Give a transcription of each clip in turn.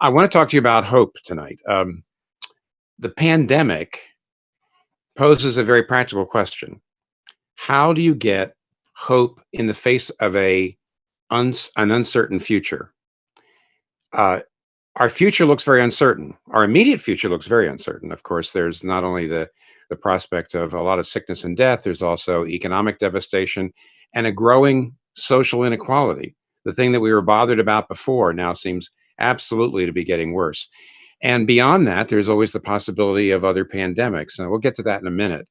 I want to talk to you about hope tonight. The pandemic poses a very practical question. How do you get hope in the face of an uncertain future? Uh, our future looks very uncertain. Our immediate future looks very uncertain. Of course, there's not only the prospect of a lot of sickness and death, there's also economic devastation and a growing social inequality. The thing that we were bothered about before now seems absolutely to be getting worse. And beyond that, there's always the possibility of other pandemics. And we'll get to that in a minute.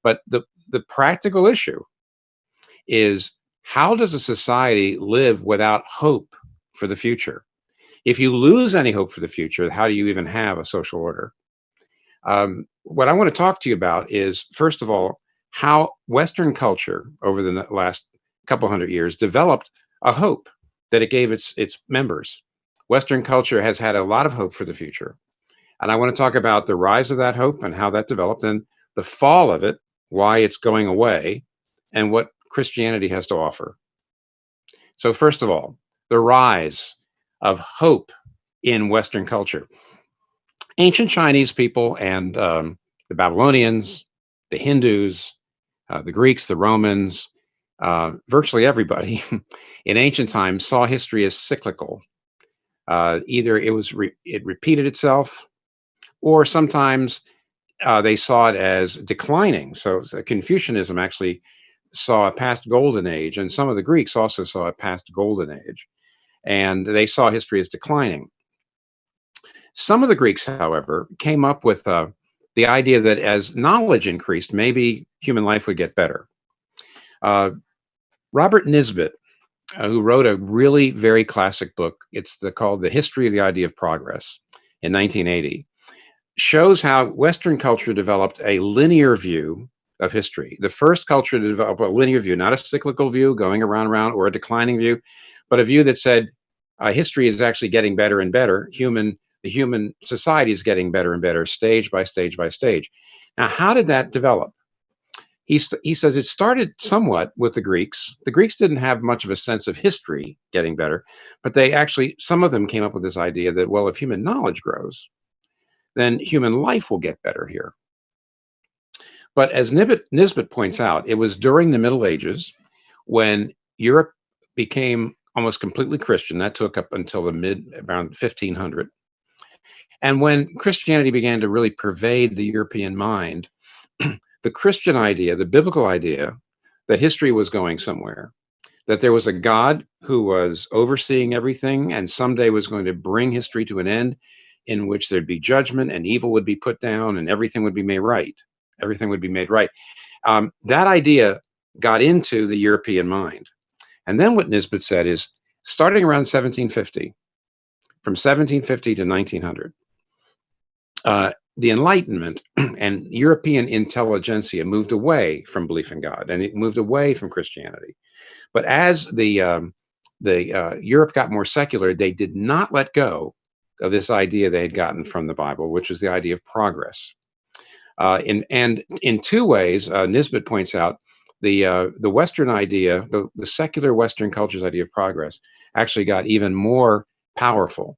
But the practical issue is, how does a society live without hope for the future? If you lose any hope for the future, how do you even have a social order? What I want to talk to you about is, first of all, how Western culture over the last couple hundred years developed a hope that it gave its members. Western culture has had a lot of hope for the future. And I want to talk about the rise of that hope and how that developed, and the fall of it, why it's going away, and what Christianity has to offer. So first of all, the rise of hope in Western culture. Ancient Chinese people and the Babylonians, the Hindus, the Greeks, the Romans, virtually everybody in ancient times saw history as cyclical. Either it repeated itself, or sometimes they saw it as declining. So Confucianism actually saw a past golden age, and some of the Greeks also saw a past golden age, and they saw history as declining. Some of the Greeks, however, came up with the idea that as knowledge increased, maybe human life would get better. Robert Nisbet, who wrote a really very classic book, it's called The History of the Idea of Progress in 1980, shows how Western culture developed a linear view of history. The first culture to develop a linear view, not a cyclical view going around, or a declining view, but a view that said history is actually getting better and better. The human society is getting better and better, stage by stage by stage. Now, how did that develop? He says it started somewhat with the Greeks. The Greeks didn't have much of a sense of history getting better, but some of them came up with this idea that, well, if human knowledge grows, then human life will get better here. But as Nisbet points out, it was during the Middle Ages when Europe became almost completely Christian. That took up until around 1500. And when Christianity began to really pervade the European mind, the Christian idea, the biblical idea that history was going somewhere, that there was a God who was overseeing everything and someday was going to bring history to an end in which there'd be judgment and evil would be put down and everything would be made right. Everything would be made right. That idea got into the European mind. And then what Nisbet said is, starting around 1750, from 1750 to 1900, the Enlightenment and European intelligentsia moved away from belief in God, and it moved away from Christianity. But as the Europe got more secular, they did not let go of this idea they had gotten from the Bible, which is the idea of progress. And in two ways, Nisbet points out, the Western idea, the secular Western culture's idea of progress, actually got even more powerful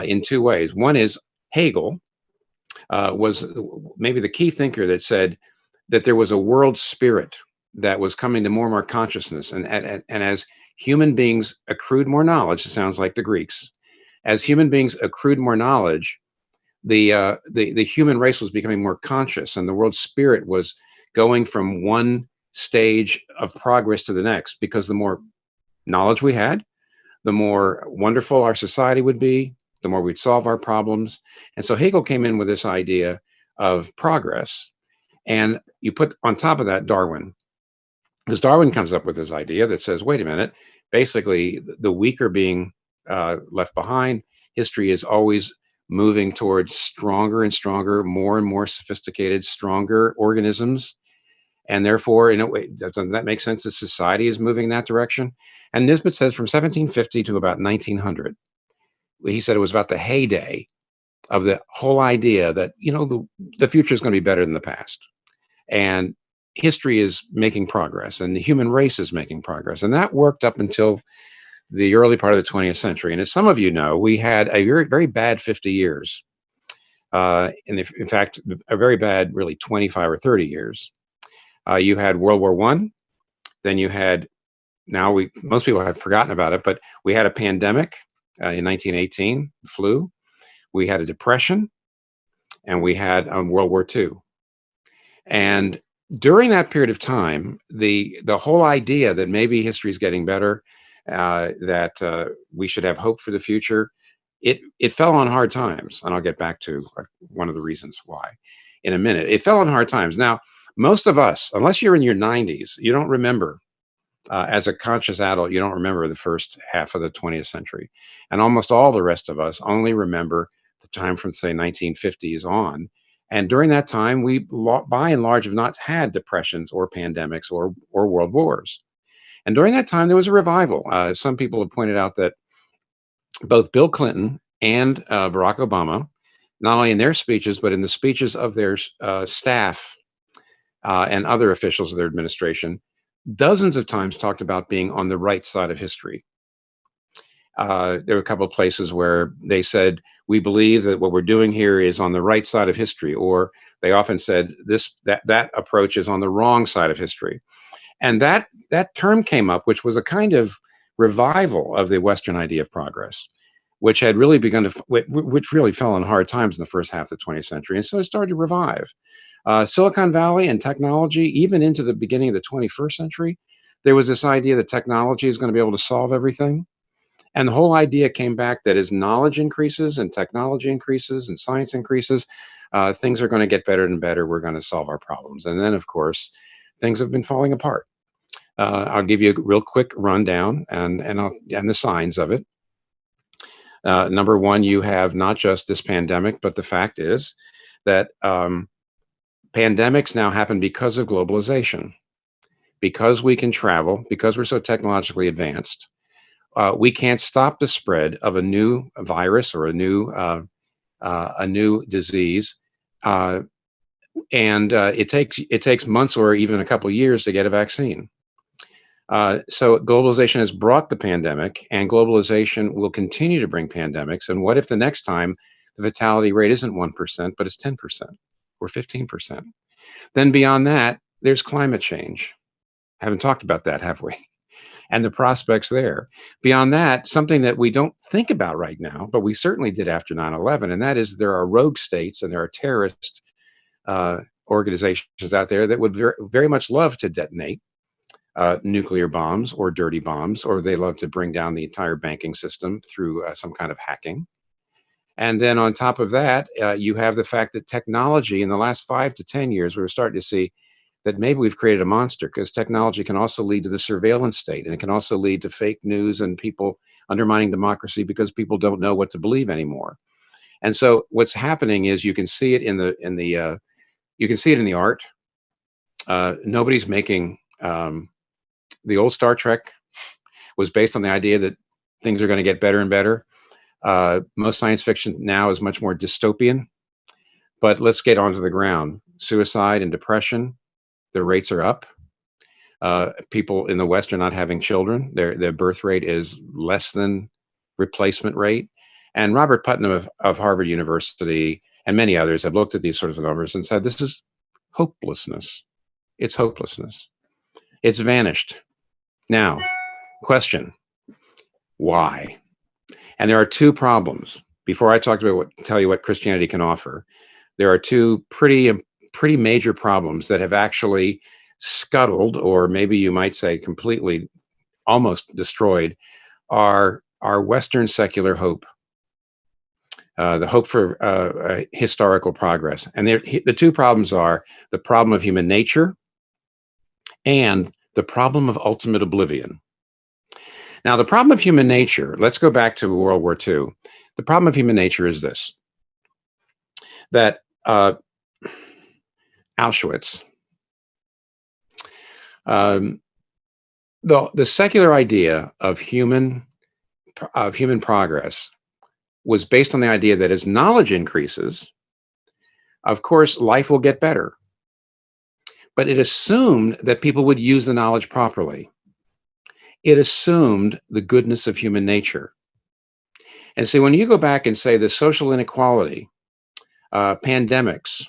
in two ways. One is Hegel was maybe the key thinker that said that there was a world spirit that was coming to more and more consciousness. And as human beings accrued more knowledge, it sounds like the Greeks, as human beings accrued more knowledge, the human race was becoming more conscious, and the world spirit was going from one stage of progress to the next, because the more knowledge we had, the more wonderful our society would be, the more we'd solve our problems. And so Hegel came in with this idea of progress. And you put on top of that Darwin, because Darwin comes up with this idea that says, wait a minute, basically the weak are being left behind. History is always moving towards stronger and stronger, more and more sophisticated, stronger organisms. And therefore, in a way, doesn't that make sense that society is moving in that direction? And Nisbet says from 1750 to about 1900, he said it was about the heyday of the whole idea that, the future is going to be better than the past. And history is making progress, and the human race is making progress. And that worked up until the early part of the 20th century. And as some of you know, we had a very, very bad 50 years. In fact, a very bad, really 25 or 30 years. You had World War I, then you had, most people have forgotten about it, but we had a pandemic in 1918, flu. We had a depression, and we had World War II. And during that period of time, the whole idea that maybe history is getting better, that we should have hope for the future, it fell on hard times. And I'll get back to one of the reasons why in a minute. It fell on hard times. Now, most of us, unless you're in your 90s, you don't remember, as a conscious adult, you don't remember the first half of the 20th century. And almost all the rest of us only remember the time from, say, 1950s on. And during that time, we, by and large, have not had depressions or pandemics or world wars. And during that time, there was a revival. Some people have pointed out that both Bill Clinton and Barack Obama, not only in their speeches, but in the speeches of their staff and other officials of their administration, dozens of times talked about being on the right side of history. There were a couple of places where they said, we believe that what we're doing here is on the right side of history, or they often said that approach is on the wrong side of history. And that term came up, which was a kind of revival of the Western idea of progress, which had really begun to, which really fell on hard times in the first half of the 20th century. And so it started to revive. Silicon Valley and technology, even into the beginning of the 21st century, there was this idea that technology is going to be able to solve everything. And the whole idea came back that as knowledge increases and technology increases and science increases, things are going to get better and better. We're going to solve our problems. And then, of course, things have been falling apart. I'll give you a real quick rundown and the signs of it. Number one, you have not just this pandemic, but the fact is that pandemics now happen because of globalization. Because we can travel, because we're so technologically advanced, we can't stop the spread of a new virus or a new disease, and it takes months or even a couple of years to get a vaccine. So globalization has brought the pandemic, and globalization will continue to bring pandemics. And what if the next time the fatality rate isn't 1%, but it's 10% or 15%? Then beyond that, there's climate change. Haven't talked about that, have we? And the prospects there. Beyond that, something that we don't think about right now, but we certainly did after 9/11, and that is there are rogue states and there are terrorist organizations out there that would very much love to detonate nuclear bombs or dirty bombs, or they love to bring down the entire banking system through some kind of hacking. And then on top of that, you have the fact that technology in the last 5 to 10 years, we're starting to see that maybe we've created a monster, because technology can also lead to the surveillance state, and it can also lead to fake news and people undermining democracy because people don't know what to believe anymore. And so what's happening is you can see it in the art. Nobody's making the old Star Trek was based on the idea that things are going to get better and better. Most science fiction now is much more dystopian. But let's get onto the ground. Suicide and depression, the rates are up. People in the West are not having children. Their birth rate is less than replacement rate. And Robert Putnam of Harvard University and many others have looked at these sorts of numbers and said, this is hopelessness. It's hopelessness. It's vanished. Now, question, why? And there are two problems. Before I tell you what Christianity can offer, there are two pretty major problems that have actually scuttled, or maybe you might say completely, almost destroyed, our Western secular hope, the hope for historical progress. And the two problems are the problem of human nature and the problem of ultimate oblivion. Now, the problem of human nature, let's go back to World War II. The problem of human nature is this, that Auschwitz, the secular idea of human progress was based on the idea that as knowledge increases, of course, life will get better. But it assumed that people would use the knowledge properly. it assumed the goodness of human nature. And see, when you go back and say the social inequality, pandemics,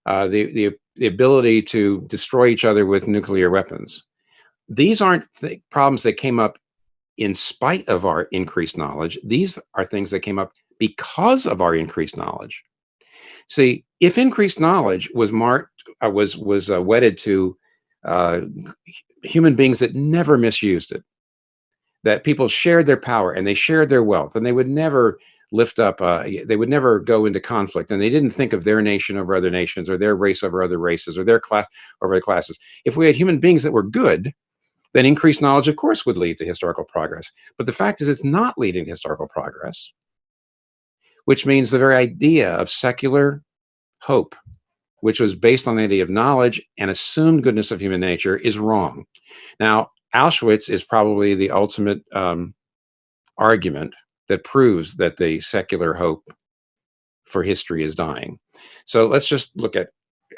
the ability to destroy each other with nuclear weapons, these aren't problems that came up in spite of our increased knowledge. These are things that came up because of our increased knowledge. See, if increased knowledge was wedded to human beings that never misused it, that people shared their power and they shared their wealth, and they would never lift up, they would never go into conflict, and they didn't think of their nation over other nations, or their race over other races, or their class over other classes. If we had human beings that were good, then increased knowledge, of course, would lead to historical progress. But the fact is, it's not leading to historical progress, which means the very idea of secular hope, which was based on the idea of knowledge and assumed goodness of human nature, is wrong. Now, Auschwitz is probably the ultimate argument that proves that the secular hope for history is dying. So let's just look at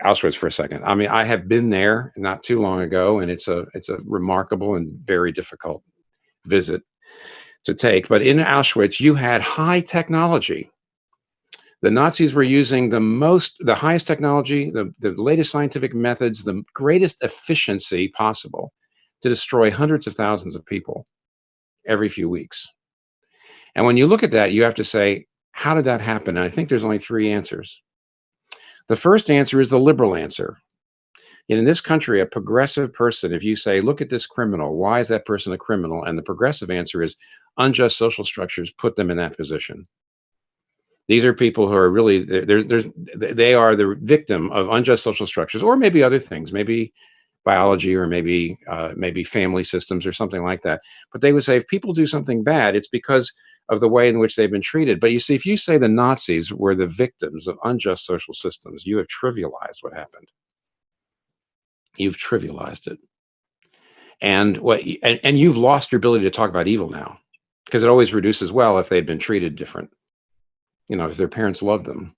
Auschwitz for a second. I mean, I have been there not too long ago, and it's a remarkable and very difficult visit to take. But in Auschwitz, you had high technology. The Nazis were using the highest technology, the latest scientific methods, the greatest efficiency possible to destroy hundreds of thousands of people every few weeks. And when you look at that, you have to say, how did that happen? And I think there's only three answers. The first answer is the liberal answer. And in this country, a progressive person, if you say, look at this criminal, why is that person a criminal? And the progressive answer is unjust social structures put them in that position. These are people who are really, they are the victim of unjust social structures, or maybe other things, maybe biology, or maybe family systems or something like that. But they would say, if people do something bad, it's because of the way in which they've been treated. But you see, if you say the Nazis were the victims of unjust social systems, you have trivialized what happened. You've trivialized it. And you've lost your ability to talk about evil now, because it always reduces, well, if they'd been treated different, if their parents loved them.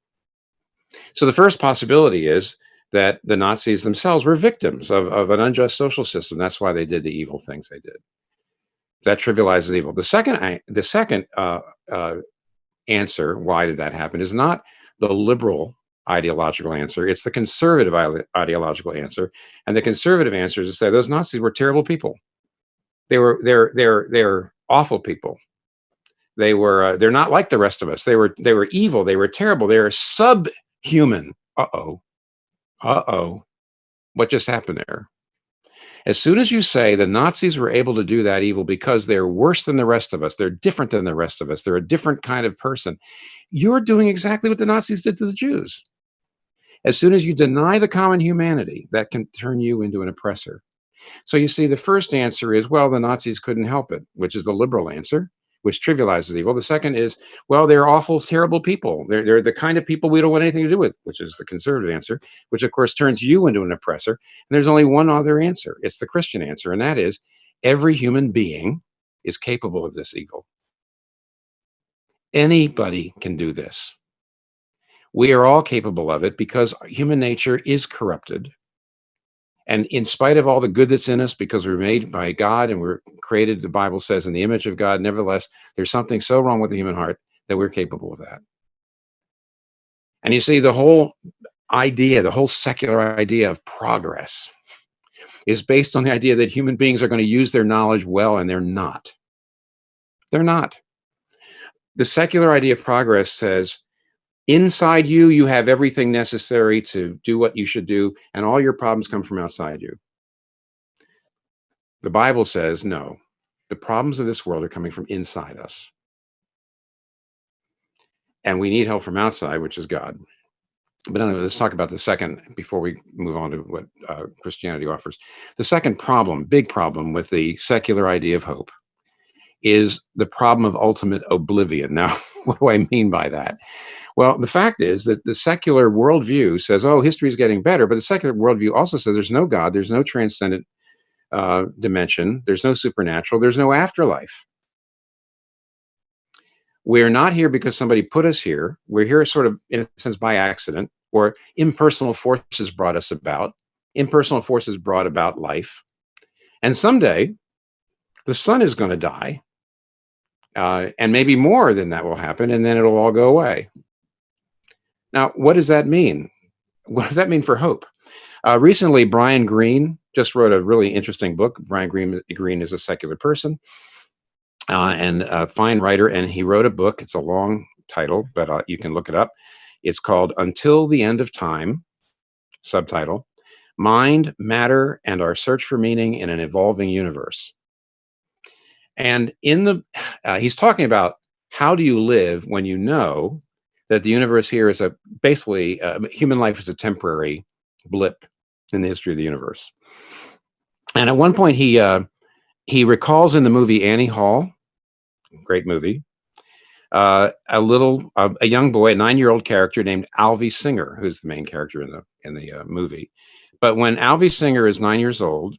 So the first possibility is that the Nazis themselves were victims of an unjust social system. That's why they did the evil things they did. That trivializes evil. The second answer, why did that happen, is not the liberal ideological answer. It's the conservative ideological answer. And the conservative answer is to say those Nazis were terrible people. They're awful people. They're not like the rest of us. They were evil. They were terrible. They were subhuman. What just happened there? As soon as you say the Nazis were able to do that evil because they're worse than the rest of us, they're different than the rest of us, they're a different kind of person, you're doing exactly what the Nazis did to the Jews. As soon as you deny the common humanity, that can turn you into an oppressor. So you see, the first answer is, well, the Nazis couldn't help it, which is the liberal answer, which trivializes evil. The second is, well, they're awful, terrible people. They're the kind of people we don't want anything to do with, which is the conservative answer, which of course turns you into an oppressor. And there's only one other answer. It's the Christian answer. And that is, every human being is capable of this evil. Anybody can do this. We are all capable of it because human nature is corrupted. And in spite of all the good that's in us, because we're made by God and we're created, the Bible says, in the image of God, nevertheless, there's something so wrong with the human heart that we're capable of that. And you see, the whole secular idea of progress is based on the idea that human beings are going to use their knowledge well, and they're not. They're not. The secular idea of progress says, inside you, you have everything necessary to do what you should do, and all your problems come from outside you. The Bible says, no, the problems of this world are coming from inside us. And we need help from outside, which is God. But anyway, let's talk about the second, before we move on to what Christianity offers. The second problem, big problem with the secular idea of hope, is the problem of ultimate oblivion. Now, what do I mean by that? Well, the fact is that the secular worldview says, oh, history is getting better, but the secular worldview also says there's no God, there's no transcendent dimension, there's no supernatural, there's no afterlife. We're not here because somebody put us here. We're here sort of, in a sense, by accident, or impersonal forces brought us about. Impersonal forces brought about life. And someday, the sun is going to die, and maybe more than that will happen, and then it'll all go away. Now, what does that mean? What does that mean for hope? Recently, Brian Greene just wrote a really interesting book. Brian Greene is a secular person and a fine writer, and he wrote a book. It's a long title, but you can look it up. It's called Until the End of Time, subtitle, Mind, Matter, and Our Search for Meaning in an Evolving Universe. And he's talking about how do you live when you know that the universe here is basically human life is a temporary blip in the history of the universe. And at one point, he recalls in the movie Annie Hall, great movie, a young boy, a 9-year-old character named Alvy Singer, who's the main character in the movie. But when Alvy Singer is 9 years old,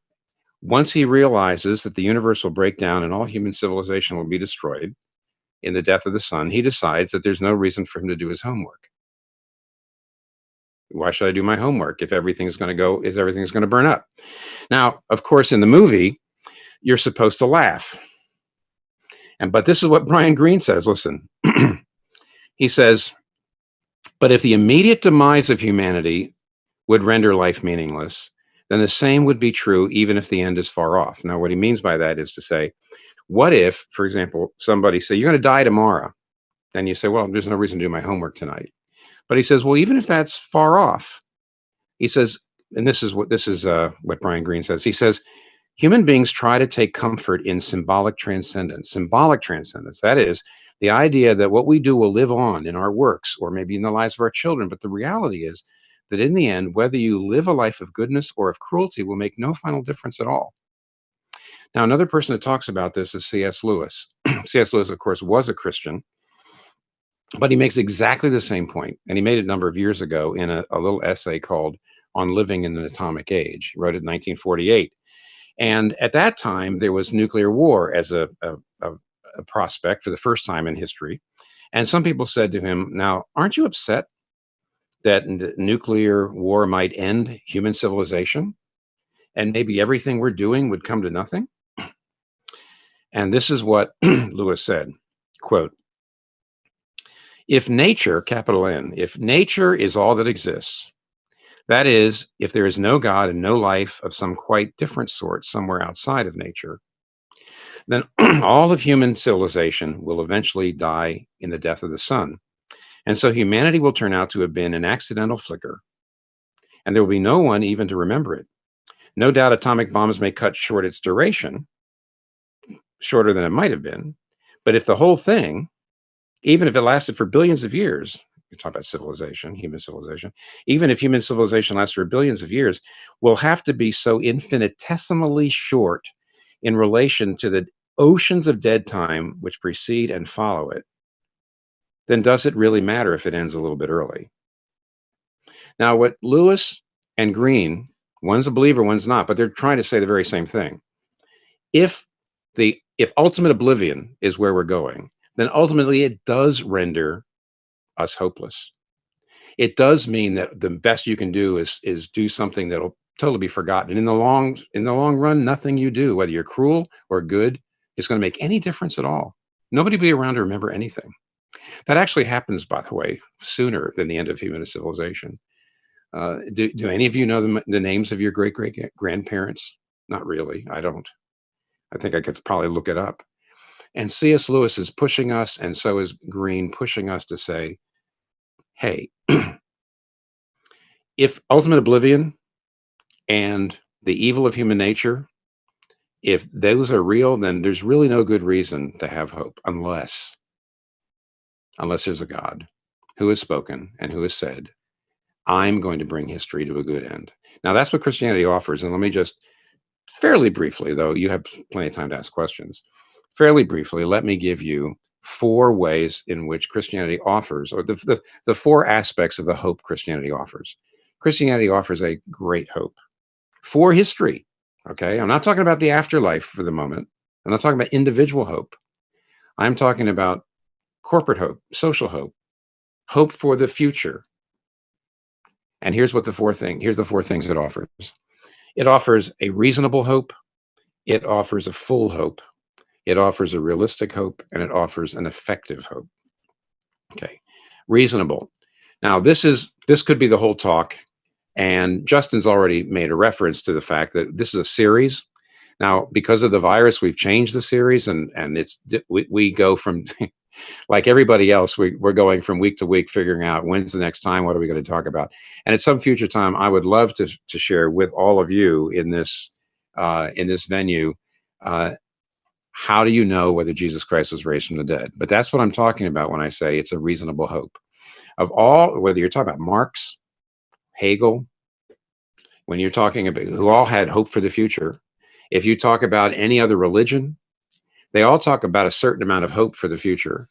once he realizes that the universe will break down and all human civilization will be destroyed in the death of the sun, he decides that there's no reason for him to do his homework. Why should I do my homework if everything's going to burn up? Now, of course, in the movie, you're supposed to laugh. But this is what Brian Greene says. Listen, he says, but if the immediate demise of humanity would render life meaningless, then the same would be true even if the end is far off. Now, what he means by that is to say, what if, for example, somebody say, you're going to die tomorrow? And you say, well, there's no reason to do my homework tonight. But he says, well, even if that's far off, he says, and this is what Brian Greene says. He says, human beings try to take comfort in symbolic transcendence. Symbolic transcendence, that is, the idea that what we do will live on in our works or maybe in the lives of our children. But the reality is that in the end, whether you live a life of goodness or of cruelty will make no final difference at all. Now, another person that talks about this is C.S. Lewis. C.S. Lewis, of course, was a Christian, but he makes exactly the same point. And he made it a number of years ago in a little essay called On Living in an Atomic Age. He wrote it in 1948. And at that time, there was nuclear war as a prospect for the first time in history. And some people said to him, now, aren't you upset that the nuclear war might end human civilization? And maybe everything we're doing would come to nothing? And this is what Lewis said, quote, if nature, capital N, if nature is all that exists, that is, if there is no God and no life of some quite different sort somewhere outside of nature, then all of human civilization will eventually die in the death of the sun. And so humanity will turn out to have been an accidental flicker, and there will be no one even to remember it. No doubt atomic bombs may cut short its duration, shorter than it might have been, but if the whole thing, even if it lasted for billions of years, we talk about civilization, human civilization, even if human civilization lasts for billions of years, will have to be so infinitesimally short in relation to the oceans of dead time which precede and follow it, then does it really matter if it ends a little bit early? Now, what Lewis and Greene, one's a believer, one's not, but they're trying to say the very same thing. If ultimate oblivion is where we're going, then ultimately it does render us hopeless. It does mean that the best you can do is do something that'll totally be forgotten. And in the long run, nothing you do, whether you're cruel or good, is going to make any difference at all. Nobody will be around to remember anything. That actually happens, by the way, sooner than the end of human civilization. Do any of you know the names of your great-great-grandparents? Not really. I don't. I think I could probably look it up. And C.S. Lewis is pushing us, and so is Greene pushing us to say, hey, if ultimate oblivion and the evil of human nature, if those are real, then there's really no good reason to have hope unless there's a God who has spoken and who has said, I'm going to bring history to a good end. Now, that's what Christianity offers. And let me just fairly briefly, though you have plenty of time to ask questions, fairly briefly, let me give you 4 ways in which Christianity offers, or the 4 aspects of the hope Christianity offers. Christianity offers a great hope for history. Okay, I'm not talking about the afterlife for the moment. I'm not talking about individual hope. I'm talking about corporate hope, social hope, hope for the future. And here's the 4 things it offers. It offers a reasonable hope. It offers a full hope, It offers a realistic hope, and it offers an effective hope. Okay, reasonable. Now, this could be the whole talk, and Justin's already made a reference to the fact that this is a series. Now, because of the virus, we've changed the series, and we go from like everybody else, we're going from week to week, figuring out when's the next time, what are we going to talk about, and at some future time, I would love to share with all of you in this venue. How do you know whether Jesus Christ was raised from the dead? But that's what I'm talking about when I say it's a reasonable hope. Of all, whether you're talking about Marx, Hegel, when you're talking about who all had hope for the future, if you talk about any other religion, they all talk about a certain amount of hope for the future.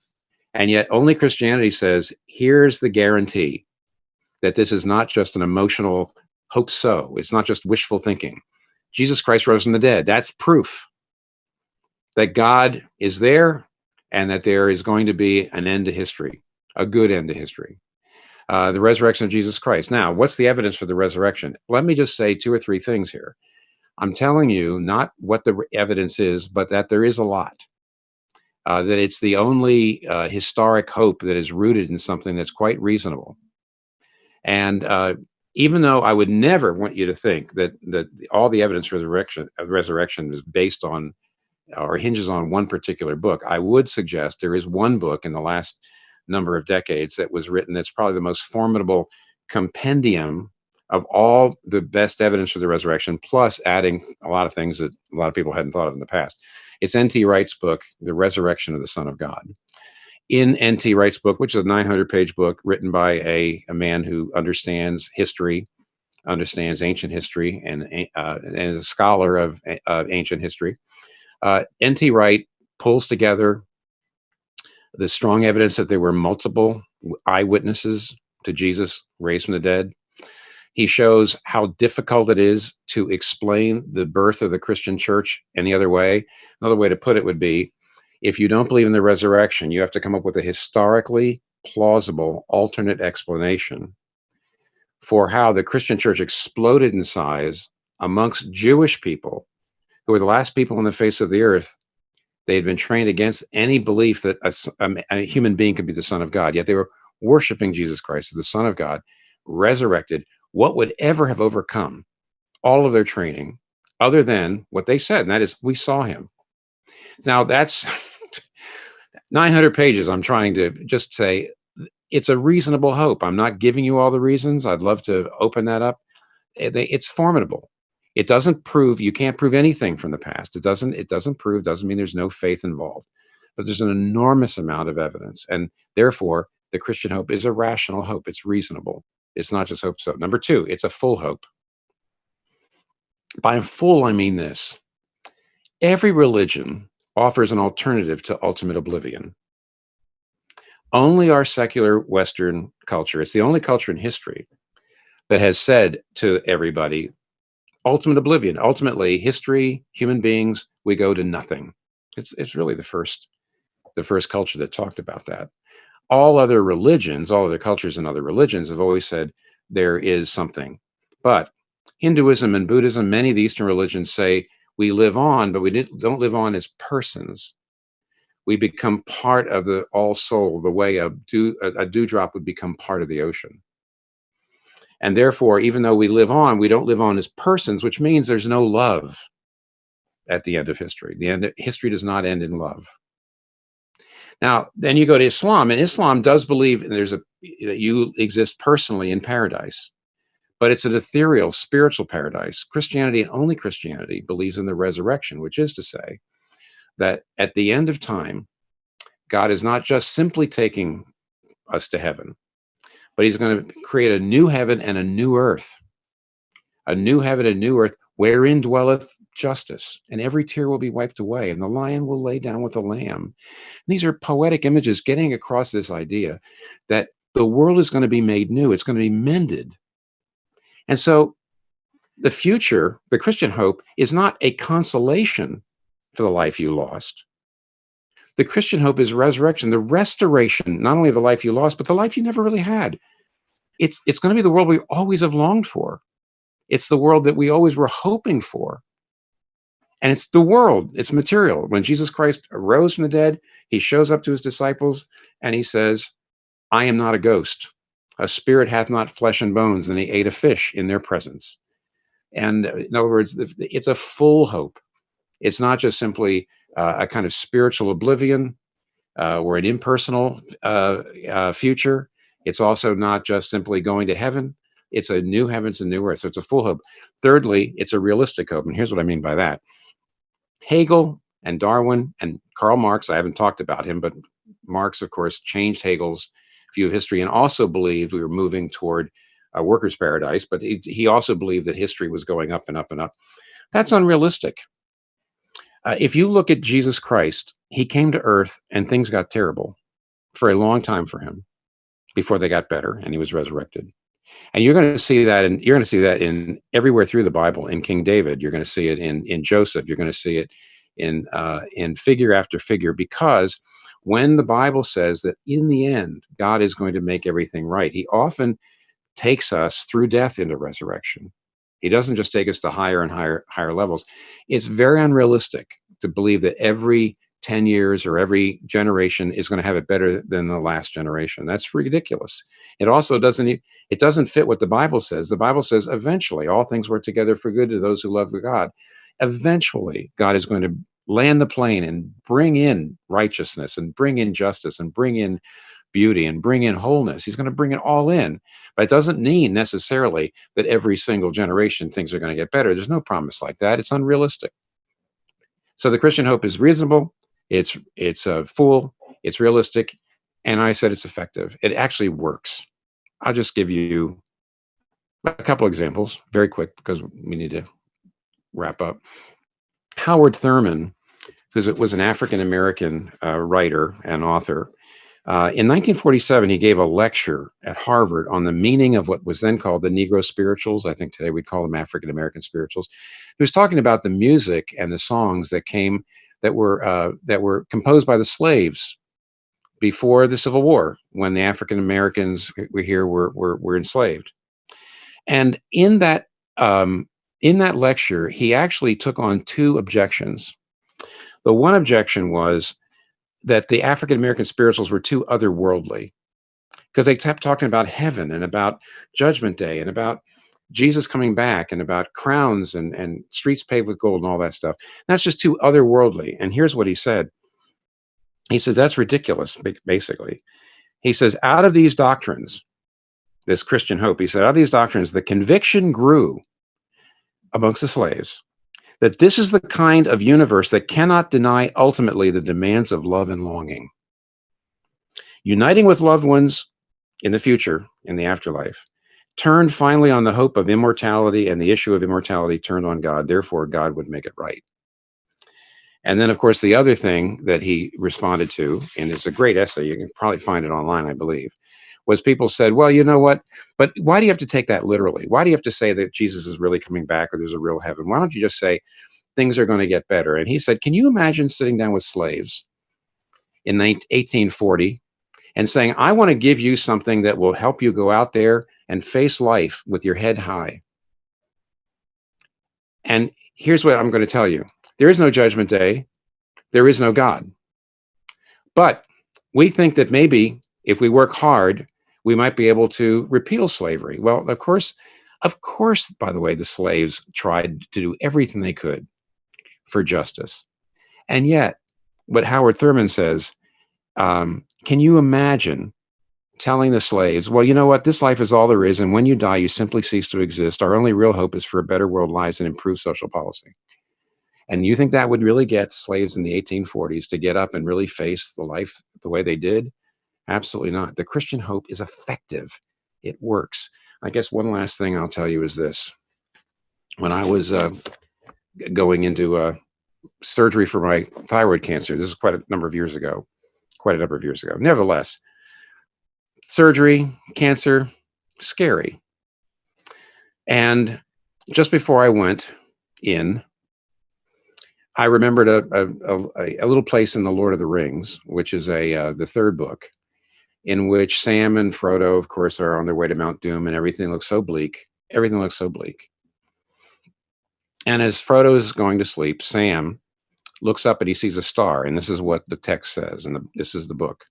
And yet only Christianity says, here's the guarantee that this is not just an emotional hope so. It's not just wishful thinking. Jesus Christ rose from the dead. That's proof that God is there and that there is going to be an end to history, a good end to history. The resurrection of Jesus Christ. Now, what's the evidence for the resurrection? Let me just say 2 or 3 things here. I'm telling you not what the evidence is, but that there is a lot. That it's the only historic hope that is rooted in something that's quite reasonable. And even though I would never want you to think that all the evidence for the resurrection is based on or hinges on one particular book, I would suggest there is one book in the last number of decades that was written that's probably the most formidable compendium of all the best evidence for the resurrection, plus adding a lot of things that a lot of people hadn't thought of in the past. It's N.T. Wright's book, The Resurrection of the Son of God. In N.T. Wright's book, which is a 900-page book written by a man who understands history, understands ancient history, and is a scholar of ancient history, N.T. Wright pulls together the strong evidence that there were multiple eyewitnesses to Jesus raised from the dead. He shows how difficult it is to explain the birth of the Christian church any other way. Another way to put it would be, if you don't believe in the resurrection, you have to come up with a historically plausible alternate explanation for how the Christian church exploded in size amongst Jewish people who were the last people on the face of the earth. They had been trained against any belief that a human being could be the Son of God, yet they were worshiping Jesus Christ as the Son of God, resurrected. What would ever have overcome all of their training other than what they said, and that is, we saw him. Now, that's 900 pages. I'm trying to just say it's a reasonable hope. I'm not giving you all the reasons. I'd love to open that up. It's formidable. It doesn't prove, you can't prove anything from the past. It doesn't mean there's no faith involved, but there's an enormous amount of evidence. And therefore, the Christian hope is a rational hope. It's reasonable. It's not just hope so. Number 2, it's a full hope. By full, I mean this. Every religion offers an alternative to ultimate oblivion. Only our secular Western culture, it's the only culture in history that has said to everybody, ultimate oblivion. Ultimately, history, human beings, we go to nothing. It's really the first culture that talked about that. All other religions, all other cultures and other religions have always said there is something. But Hinduism and Buddhism, many of the Eastern religions say we live on, but we don't live on as persons. We become part of the all soul, the way a dewdrop would become part of the ocean. And therefore, even though we live on, we don't live on as persons, which means there's no love at the end of history. History does not end in love. Now, then you go to Islam, and Islam does believe that you exist personally in paradise, but it's an ethereal, spiritual paradise. Christianity, and only Christianity, believes in the resurrection, which is to say that at the end of time, God is not just simply taking us to heaven, but he's going to create a new heaven and a new earth. A new heaven and new earth wherein dwelleth justice, and every tear will be wiped away, and the lion will lay down with the lamb. These are poetic images getting across this idea that the world is going to be made new. It's going to be mended. And so the future, the Christian hope, is not a consolation for the life you lost. The Christian hope is resurrection, the restoration, not only of the life you lost, but the life you never really had. It's going to be the world we always have longed for. It's the world that we always were hoping for. And it's the world, it's material. When Jesus Christ arose from the dead, he shows up to his disciples and he says, I am not a ghost. A spirit hath not flesh and bones. And he ate a fish in their presence. And in other words, it's a full hope. It's not just simply a kind of spiritual oblivion or an impersonal future. It's also not just simply going to heaven. It's a new heavens and new earth. So it's a full hope. Thirdly, it's a realistic hope. And here's what I mean by that. Hegel and Darwin and Karl Marx, I haven't talked about him, but Marx, of course, changed Hegel's view of history and also believed we were moving toward a workers' paradise, but he also believed that history was going up and up and up. That's unrealistic. If you look at Jesus Christ, he came to earth and things got terrible for a long time for him before they got better and he was resurrected. And you're going to see that, and you're going to see that in everywhere through the Bible. In King David, you're going to see it in Joseph. You're going to see it in figure after figure, because when the Bible says that in the end God is going to make everything right, he often takes us through death into resurrection. He doesn't just take us to higher and higher levels. It's very unrealistic to believe that every 10 years or every generation is going to have it better than the last generation. That's ridiculous. It also doesn't fit what the Bible says. The Bible says eventually all things work together for good to those who love God. Eventually, God is going to land the plane and bring in righteousness and bring in justice and bring in beauty and bring in wholeness. He's going to bring it all in. But it doesn't mean necessarily that every single generation things are going to get better. There's no promise like that. It's unrealistic. So the Christian hope is reasonable. It's full, it's realistic, and I said it's effective. It actually works. I'll just give you a couple examples, very quick, because we need to wrap up. Howard Thurman, who was an African-American writer and author, in 1947, he gave a lecture at Harvard on the meaning of what was then called the Negro spirituals. I think today we'd call them African-American spirituals. He was talking about the music and the songs that were composed by the slaves before the Civil War, when the African Americans were enslaved. And in that lecture, he actually took on two objections. The one objection was that the African American spirituals were too otherworldly, because they kept talking about heaven and about Judgment Day and about Jesus coming back and about crowns and streets paved with gold and all that stuff. That's just too otherworldly. And here's what he said. He says, that's ridiculous, basically. He says, out of these doctrines, this Christian hope, he said, out of these doctrines, the conviction grew amongst the slaves that this is the kind of universe that cannot deny ultimately the demands of love and longing. Uniting with loved ones in the future, in the afterlife, turned finally on the hope of immortality, and the issue of immortality turned on God. Therefore, God would make it right. And then, of course, the other thing that he responded to, and it's a great essay, you can probably find it online, I believe, was people said, well, you know what, but why do you have to take that literally? Why do you have to say that Jesus is really coming back or there's a real heaven? Why don't you just say things are going to get better? And he said, can you imagine sitting down with slaves in 1840 and saying, I want to give you something that will help you go out there and face life with your head high. And here's what I'm going to tell you. There is no judgment day. There is no God. But we think that maybe if we work hard, we might be able to repeal slavery. Well, of course, by the way, the slaves tried to do everything they could for justice. And yet, what Howard Thurman says, can you imagine telling the slaves, well, you know what, this life is all there is, and when you die, you simply cease to exist. Our only real hope is for a better world lies in improved social policy. And you think that would really get slaves in the 1840s to get up and really face the life the way they did? Absolutely not. The Christian hope is effective. It works. I guess one last thing I'll tell you is this. When I was going into surgery for my thyroid cancer, this is quite a number of years ago. Nevertheless, surgery, cancer, scary. And just before I went in, I remembered a little place in the Lord of the Rings, which is the third book, in which Sam and Frodo, of course, are on their way to Mount Doom, and everything looks so bleak. Everything looks so bleak. And as Frodo is going to sleep, Sam looks up and he sees a star. And this is what the text says, and this is the book.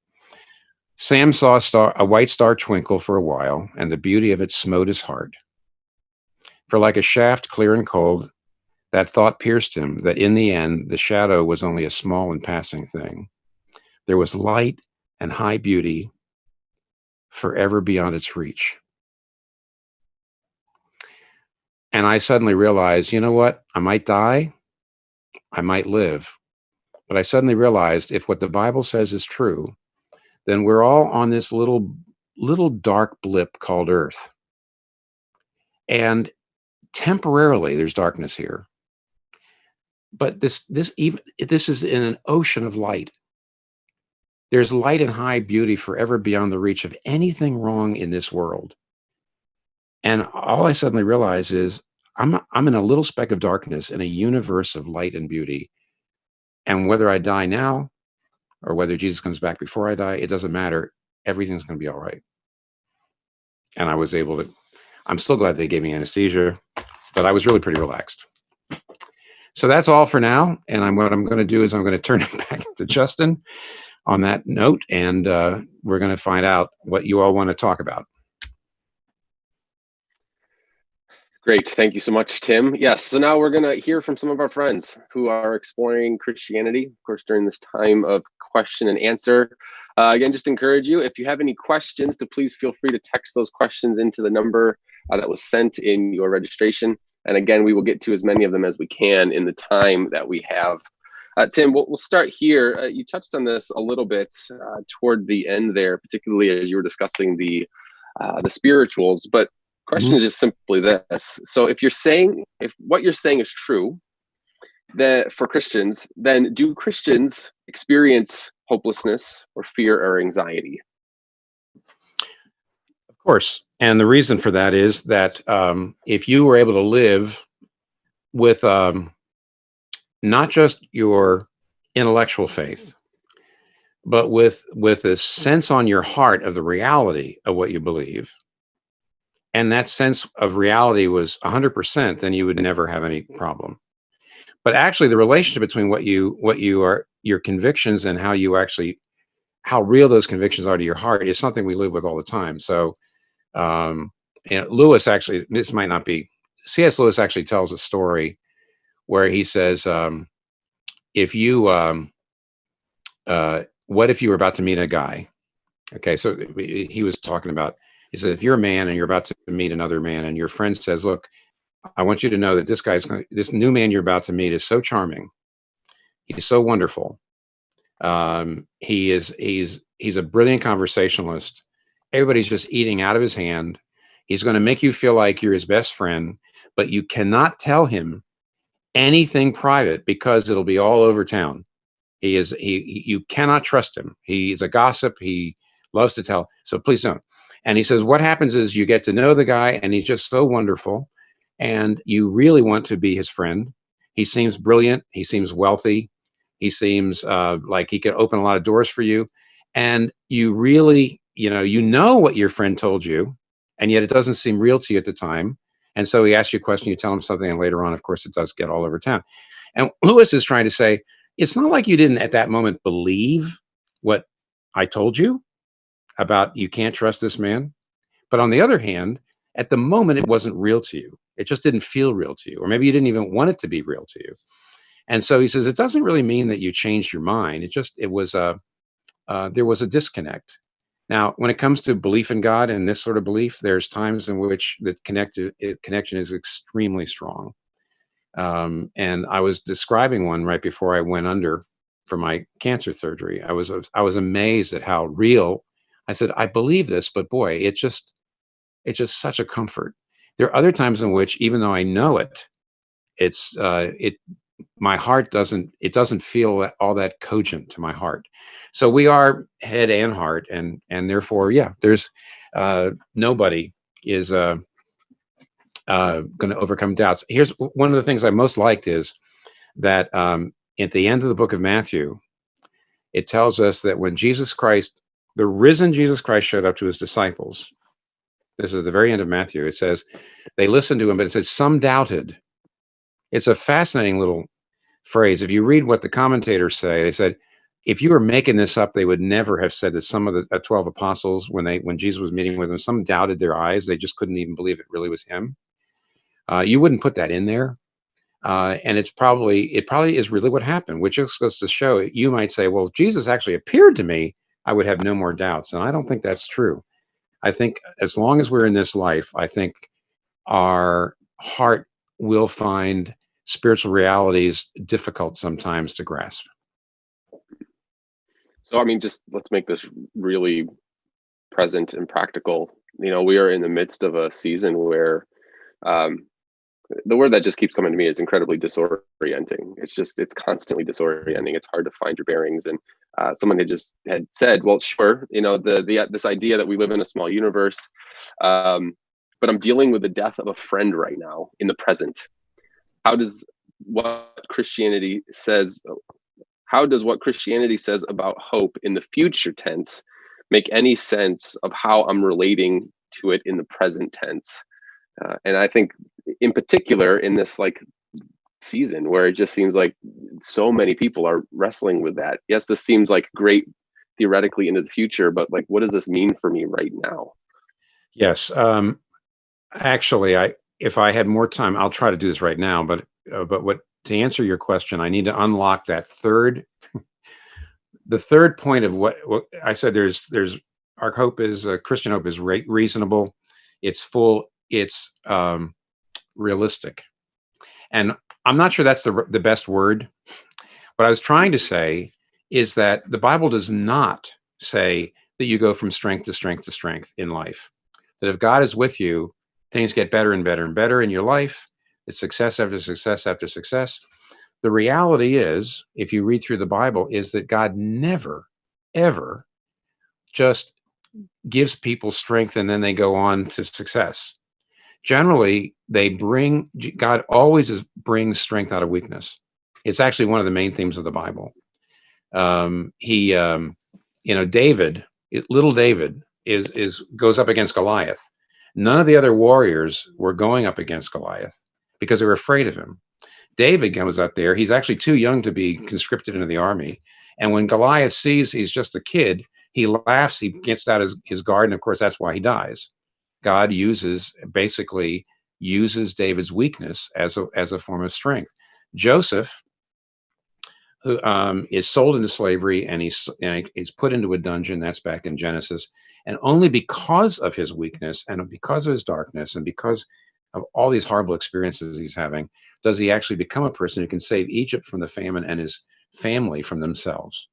Sam saw a white star twinkle for a while, and the beauty of it smote his heart. For like a shaft clear and cold, that thought pierced him, that in the end, the shadow was only a small and passing thing. There was light and high beauty forever beyond its reach. And I suddenly realized, you know what? I might die, I might live. But I suddenly realized if what the Bible says is true, then we're all on this little dark blip called Earth. And temporarily there's darkness here. But this is in an ocean of light. There's light and high beauty forever beyond the reach of anything wrong in this world. And all I suddenly realize is I'm in a little speck of darkness in a universe of light and beauty. And whether I die now or whether Jesus comes back before I die, it doesn't matter. Everything's going to be all right. And I was able to, I'm still glad they gave me anesthesia, but I was really pretty relaxed. So that's all for now. And what I'm going to do is I'm going to turn it back to Justin on that note, and we're going to find out what you all want to talk about. Great. Thank you so much, Tim. Yes. So now we're going to hear from some of our friends who are exploring Christianity, of course, during this time of question and answer. Again, just encourage you, if you have any questions, to please feel free to text those questions into the number that was sent in your registration. And again, we will get to as many of them as we can in the time that we have. Tim, we'll start here. You touched on this a little bit toward the end there, particularly as you were discussing the spirituals. But question is just simply this: so if what you're saying is true, that for Christians, then do Christians experience hopelessness or fear or anxiety? Of course. And the reason for that is that if you were able to live with not just your intellectual faith, but with a sense on your heart of the reality of what you believe, and that sense of reality was 100%, then you would never have any problem. But actually, the relationship between what you are, your convictions, and how real those convictions are to your heart is something we live with all the time. So, Lewis actually, this might not be, C.S. Lewis actually tells a story where he says, if you, what if you were about to meet a guy? Okay, so he was talking about, he said, if you're a man and you're about to meet another man, and your friend says, look, I want you to know that this new man you're about to meet is so charming. He's so wonderful. He's a brilliant conversationalist. Everybody's just eating out of his hand. He's going to make you feel like you're his best friend, but you cannot tell him anything private because it'll be all over town. You cannot trust him. He's a gossip. He loves to tell. So please don't. And he says, what happens is you get to know the guy, and he's just so wonderful, and you really want to be his friend. He seems brilliant. He seems wealthy. He seems like he could open a lot of doors for you. And you really, you know what your friend told you, and yet it doesn't seem real to you at the time. And so he asks you a question, you tell him something, and later on, of course, it does get all over town. And Lewis is trying to say, it's not like you didn't at that moment believe what I told you about you can't trust this man. But on the other hand, at the moment, it wasn't real to you. It just didn't feel real to you. Or maybe you didn't even want it to be real to you. And so he says, it doesn't really mean that you changed your mind. There was a disconnect. Now, when it comes to belief in God and this sort of belief, there's times in which the connection is extremely strong. And I was describing one right before I went under for my cancer surgery. I was amazed at how real. I said, I believe this, but boy, it's just such a comfort. There are other times in which, even though I know it, my heart doesn't feel all that cogent to my heart. So we are head and heart, and therefore, yeah, there's nobody is going to overcome doubts. Here's one of the things I most liked is that at the end of the book of Matthew, it tells us that when Jesus Christ, the risen Jesus Christ, showed up to his disciples, this is the very end of Matthew, it says they listened to him, but it says some doubted. It's a fascinating little phrase. If you read what the commentators say, they said, if you were making this up, they would never have said that some of the 12 apostles, when Jesus was meeting with them, some doubted their eyes. They just couldn't even believe it really was him. You wouldn't put that in there. And it probably is really what happened, which just goes to show, you might say, well, if Jesus actually appeared to me, I would have no more doubts. And I don't think that's true. I think as long as we're in this life, I think our heart will find spiritual realities difficult sometimes to grasp. So, I mean, just let's make this really present and practical. We are in the midst of a season where the word that just keeps coming to me is incredibly disorienting. It's constantly disorienting. It's hard to find your bearings. And someone had said, well, sure, this idea that we live in a small universe, but I'm dealing with the death of a friend right now in the present. How does what Christianity says about hope in the future tense make any sense of how I'm relating to it in the present tense? And I think in particular in this season where it just seems like so many people are wrestling with that. Yes, this seems like great theoretically into the future, but what does this mean for me right now? Yes. Actually, if I had more time, I'll try to do this right now. But to answer your question, I need to unlock that the third point of what I said. There's our hope is Christian hope is reasonable, it's full, it's realistic, and I'm not sure that's the best word. What I was trying to say is that the Bible does not say that you go from strength to strength to strength in life. That if God is with you, things get better and better and better in your life. It's success after success after success. The reality is, if you read through the Bible, is that God never, ever just gives people strength and then they go on to success. Generally, God always brings strength out of weakness. It's actually one of the main themes of the Bible. David, little David goes up against Goliath. None of the other warriors were going up against Goliath because they were afraid of him. David comes up there. He's actually too young to be conscripted into the army. And when Goliath sees he's just a kid, he laughs, he gets out his guard, and of course, that's why he dies. God basically uses David's weakness as a form of strength. Joseph, who is sold into slavery, and he's put into a dungeon. That's back in Genesis. And only because of his weakness and because of his darkness and because of all these horrible experiences he's having, does he actually become a person who can save Egypt from the famine and his family from themselves.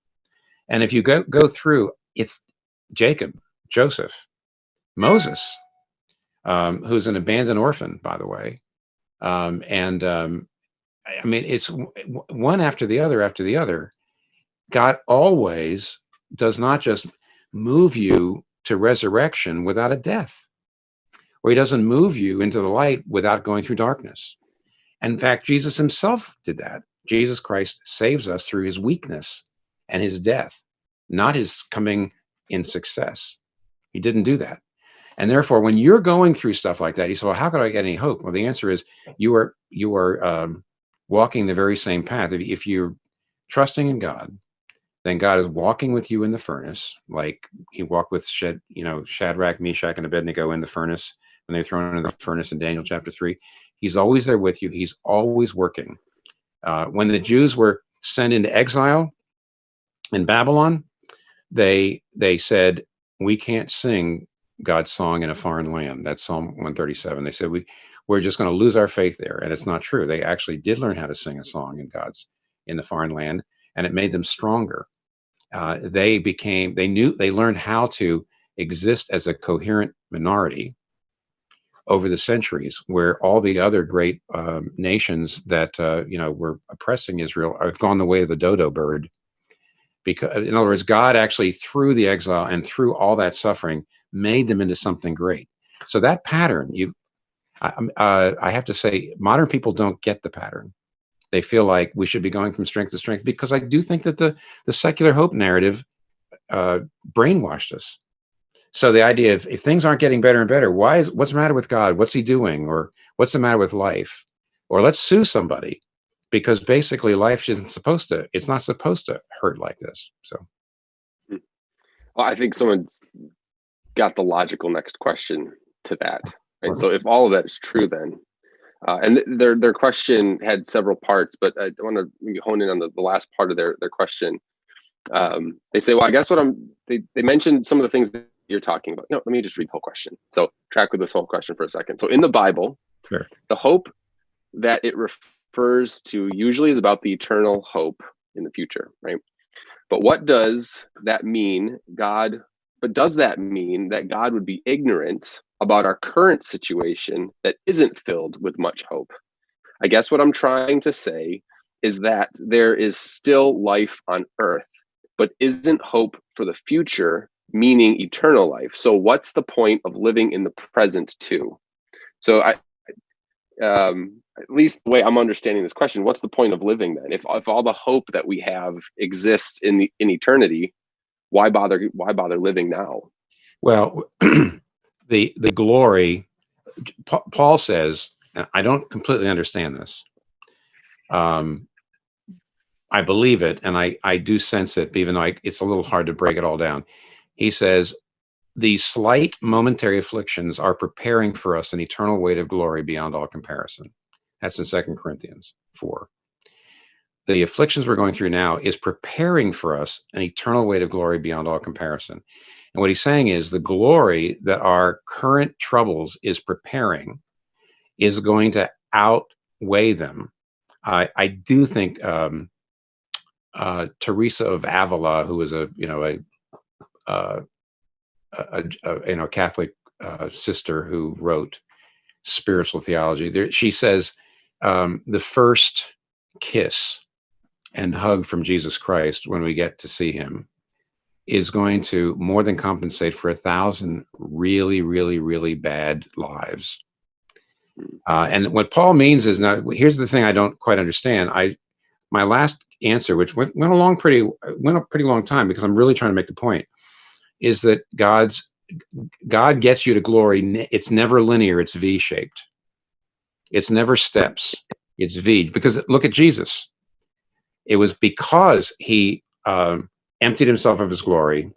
And if you go through, it's Jacob, Joseph, Moses, who's an abandoned orphan, by the way. It's one after the other. God always does not just move you to resurrection without a death, or he doesn't move you into the light without going through darkness. And in fact, Jesus himself did that. Jesus Christ saves us through his weakness and his death, not his coming in success. He didn't do that. And therefore, when you're going through stuff like that, you say, well, how could I get any hope? Well, the answer is you are walking the very same path. If you're trusting in God, then God is walking with you in the furnace, like he walked with Shadrach, Meshach, and Abednego in the furnace when they're thrown into the furnace in Daniel chapter 3. He's always there with you. He's always working. When the Jews were sent into exile in Babylon, they said, we can't sing God's song in a foreign land. That's Psalm 137. They said, we're just going to lose our faith there. And it's not true. They actually did learn how to sing a song in the foreign land, and it made them stronger. They learned how to exist as a coherent minority over the centuries, where all the other great nations that were oppressing Israel have gone the way of the dodo bird. Because, in other words, God actually, through the exile and through all that suffering, made them into something great. So that pattern, I have to say, modern people don't get the pattern. They feel like we should be going from strength to strength, because I do think that the secular hope narrative brainwashed us. So the idea if things aren't getting better and better, what's the matter with God? What's he doing? Or what's the matter with life? or let's sue somebody, because basically life isn't supposed to, it's not supposed to hurt like this. So, Well, I think someone's got the logical next question to that, right? So if all of that is true, then, and their question had several parts, but I want to maybe hone in on the last part of their question. They say, well, I guess they mentioned some of the things that you're talking about. No, let me just read the whole question. So track with this whole question for a second. So in the Bible, sure. The hope that it refers to usually is about the eternal hope in the future, right? But what does that mean, God? But does that mean that God would be ignorant about our current situation that isn't filled with much hope? I guess what I'm trying to say is that there is still life on earth, but isn't hope for the future, meaning eternal life. So what's the point of living in the present too? So at least the way I'm understanding this question, what's the point of living then? If all the hope that we have exists in eternity, why bother living now? Well, the glory, Paul says, and I don't completely understand this. I believe it, and I do sense it, even though it's a little hard to break it all down. He says, these slight momentary afflictions are preparing for us an eternal weight of glory beyond all comparison. That's in 2 Corinthians 4. The afflictions we're going through now is preparing for us an eternal weight of glory beyond all comparison. And what he's saying is the glory that our current troubles is preparing is going to outweigh them. I do think Teresa of Avila, who was a Catholic sister who wrote spiritual theology, she says the first kiss and hug from Jesus Christ when we get to see him is going to more than compensate for 1,000 really, really, really bad lives. And what Paul means is, now here's the thing I don't quite understand. My last answer, which went a pretty long time, because I'm really trying to make the point, is that God gets you to glory. It's never linear. It's V-shaped. It's never steps. It's V. Because look at Jesus. It was because he emptied himself of his glory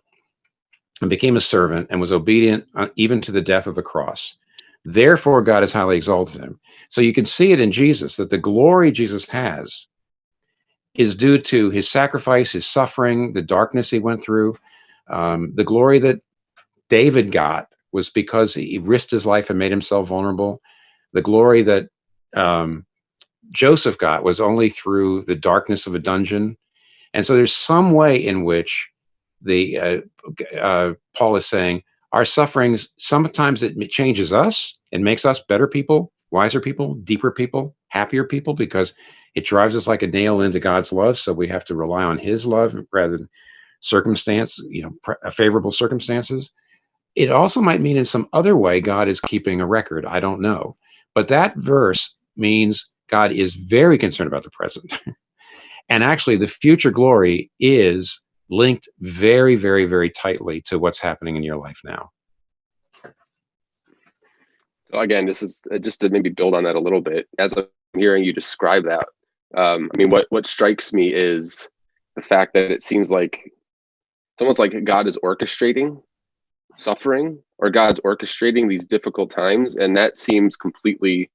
and became a servant and was obedient even to the death of the cross. Therefore, God has highly exalted him. So you can see it in Jesus, that the glory Jesus has is due to his sacrifice, his suffering, the darkness he went through. The glory that David got was because he risked his life and made himself vulnerable. The glory that Joseph got was only through the darkness of a dungeon. And so there's some way in which Paul is saying our sufferings, sometimes it changes us and makes us better people, wiser people, deeper people, happier people, because it drives us like a nail into God's love. So we have to rely on his love rather than circumstance, favorable circumstances. It also might mean in some other way God is keeping a record. I don't know. But that verse means God is very concerned about the present. And actually, the future glory is linked very, very, very tightly to what's happening in your life now. So again, this is just to maybe build on that a little bit. As I'm hearing you describe that, I mean, what strikes me is the fact that it seems like it's almost like God is orchestrating suffering, or God's orchestrating these difficult times, and that seems completely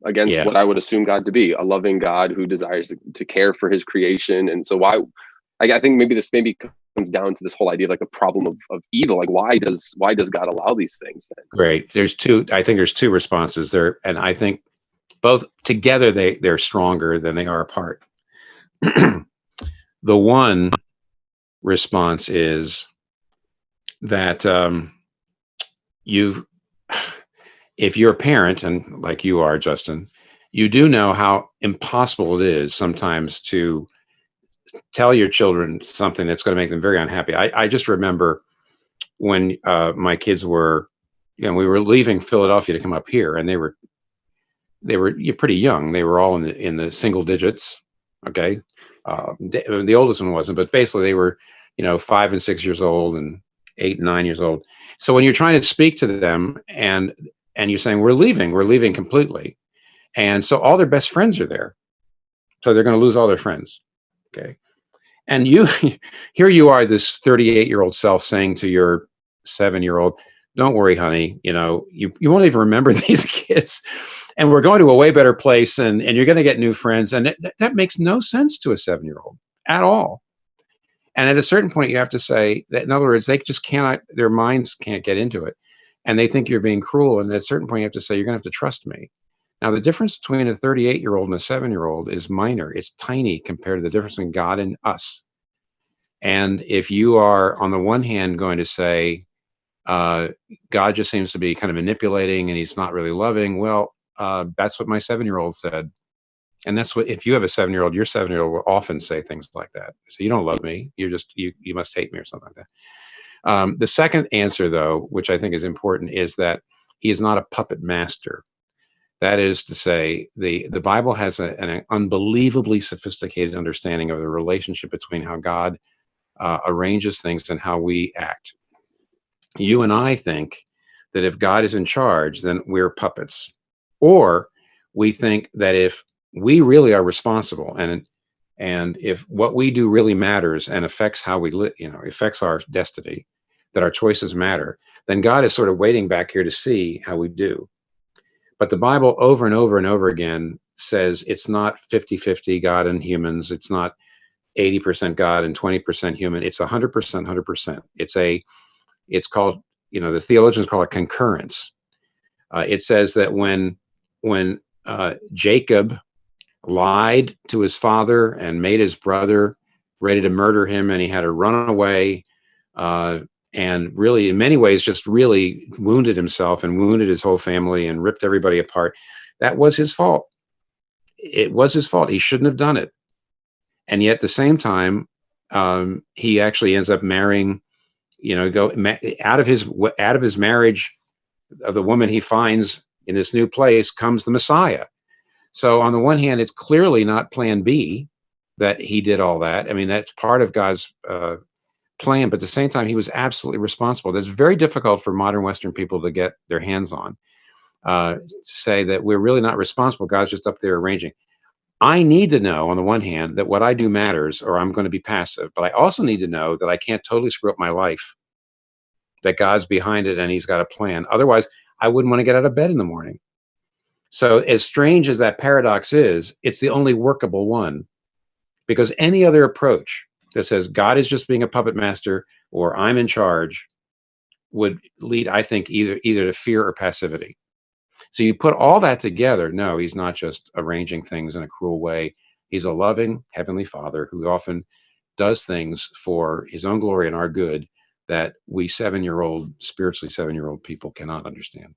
against what I would assume God to be, a loving God who desires to care for his creation. And so I think maybe this comes down to this whole idea of like the problem of evil. Like why does God allow these things then? Great. I think there's two responses there, and I think both together they're stronger than they are apart. The one response is that if you're a parent, and like you are, Justin, you do know how impossible it is sometimes to tell your children something that's going to make them very unhappy. I just remember when my kids were, we were leaving Philadelphia to come up here, and they were pretty young. They were all in the single digits. Okay. The oldest one wasn't, but basically they were, 5 and 6 years old and 8 and 9 years old. So when you're trying to speak to them and and you're saying, we're leaving completely. And so all their best friends are there. So they're going to lose all their friends. Okay. And you, here you are, this 38-year-old self saying to your 7-year-old, don't worry, honey, you won't even remember these kids. And we're going to a way better place, and you're going to get new friends. And that makes no sense to a 7-year-old at all. And at a certain point, you have to say that, in other words, they just cannot, their minds can't get into it. And they think you're being cruel. And at a certain point, you have to say, you're going to have to trust me. Now, the difference between a 38-year-old and a 7-year-old is minor. It's tiny compared to the difference between God and us. And if you are, on the one hand, going to say, God just seems to be kind of manipulating and he's not really loving, well, that's what my 7-year-old said. And that's what, if you have a 7-year-old, your 7-year-old will often say things like that. So you don't love me. You're just, you must hate me or something like that. The second answer, though, which I think is important, is that he is not a puppet master. That is to say, the Bible has an unbelievably sophisticated understanding of the relationship between how God arranges things and how we act. You and I think that if God is in charge, then we're puppets. Or we think that if we really are responsible and if what we do really matters and affects how we live, affects our destiny, that our choices matter, then God is sort of waiting back here to see how we do. But the Bible over and over and over again says it's not 50-50 God and humans. It's not 80% God and 20% human. It's 100%, 100%. It's called, the theologians call it concurrence. It says that when Jacob lied to his father and made his brother ready to murder him, and he had to run away, and really, in many ways, just really wounded himself and wounded his whole family and ripped everybody apart. That was his fault. It was his fault. He shouldn't have done it. And yet, at the same time, he actually ends up marrying, out of his marriage of the woman he finds in this new place comes the Messiah. So on the one hand, it's clearly not plan B that he did all that. I mean, that's part of God's plan, but at the same time, he was absolutely responsible. That's very difficult for modern Western people to get their hands on, to say that we're really not responsible. God's just up there arranging. I need to know, on the one hand, that what I do matters, or I'm going to be passive. But I also need to know that I can't totally screw up my life, that God's behind it and he's got a plan. Otherwise, I wouldn't want to get out of bed in the morning. So as strange as that paradox is, it's the only workable one, because any other approach that says God is just being a puppet master or I'm in charge would lead, I think, either to fear or passivity. So you put all that together. No, he's not just arranging things in a cruel way. He's a loving Heavenly Father who often does things for his own glory and our good that we spiritually 7-year-old people cannot understand.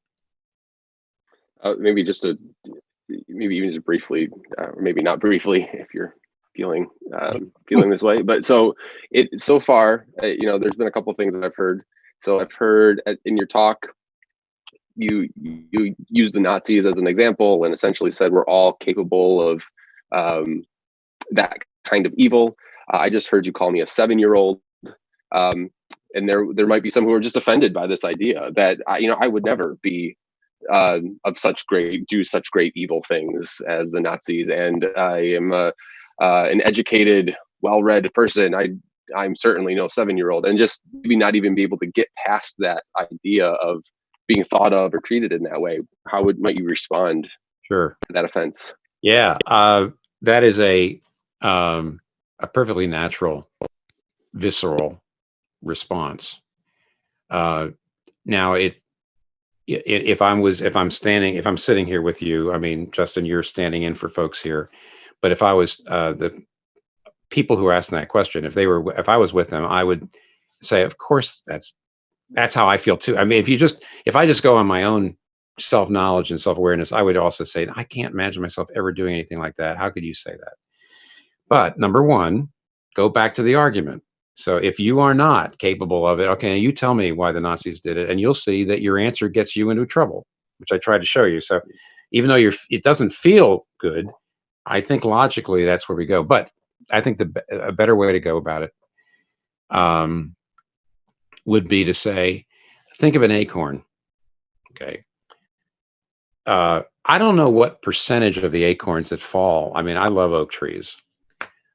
Maybe even just briefly, or maybe not briefly, if you're feeling this way. But so far, there's been a couple of things that I've heard. So I've heard in your talk, you used the Nazis as an example and essentially said we're all capable of that kind of evil. I just heard you call me a 7-year-old. And there might be some who are just offended by this idea that I would never be do such great evil things as the Nazis, and I am an educated, well-read person. I'm certainly no 7-year-old, and just maybe not even be able to get past that idea of being thought of or treated in that way. How might you respond Sure. to that offense? Yeah, that is a perfectly natural, visceral response. Now, if I'm sitting here with you, I mean, Justin, you're standing in for folks here, but if I was the people who are asking that question, if I was with them, I would say, of course, that's how I feel too. I mean, if I just go on my own self-knowledge and self-awareness, I would also say, I can't imagine myself ever doing anything like that. How could you say that? But number one, go back to the argument. So if you are not capable of it, okay, you tell me why the Nazis did it, and you'll see that your answer gets you into trouble, which I tried to show you. So even though it doesn't feel good, I think logically that's where we go. But I think a better way to go about it would be to say, think of an acorn. Okay. I don't know what percentage of the acorns that fall. I mean, I love oak trees,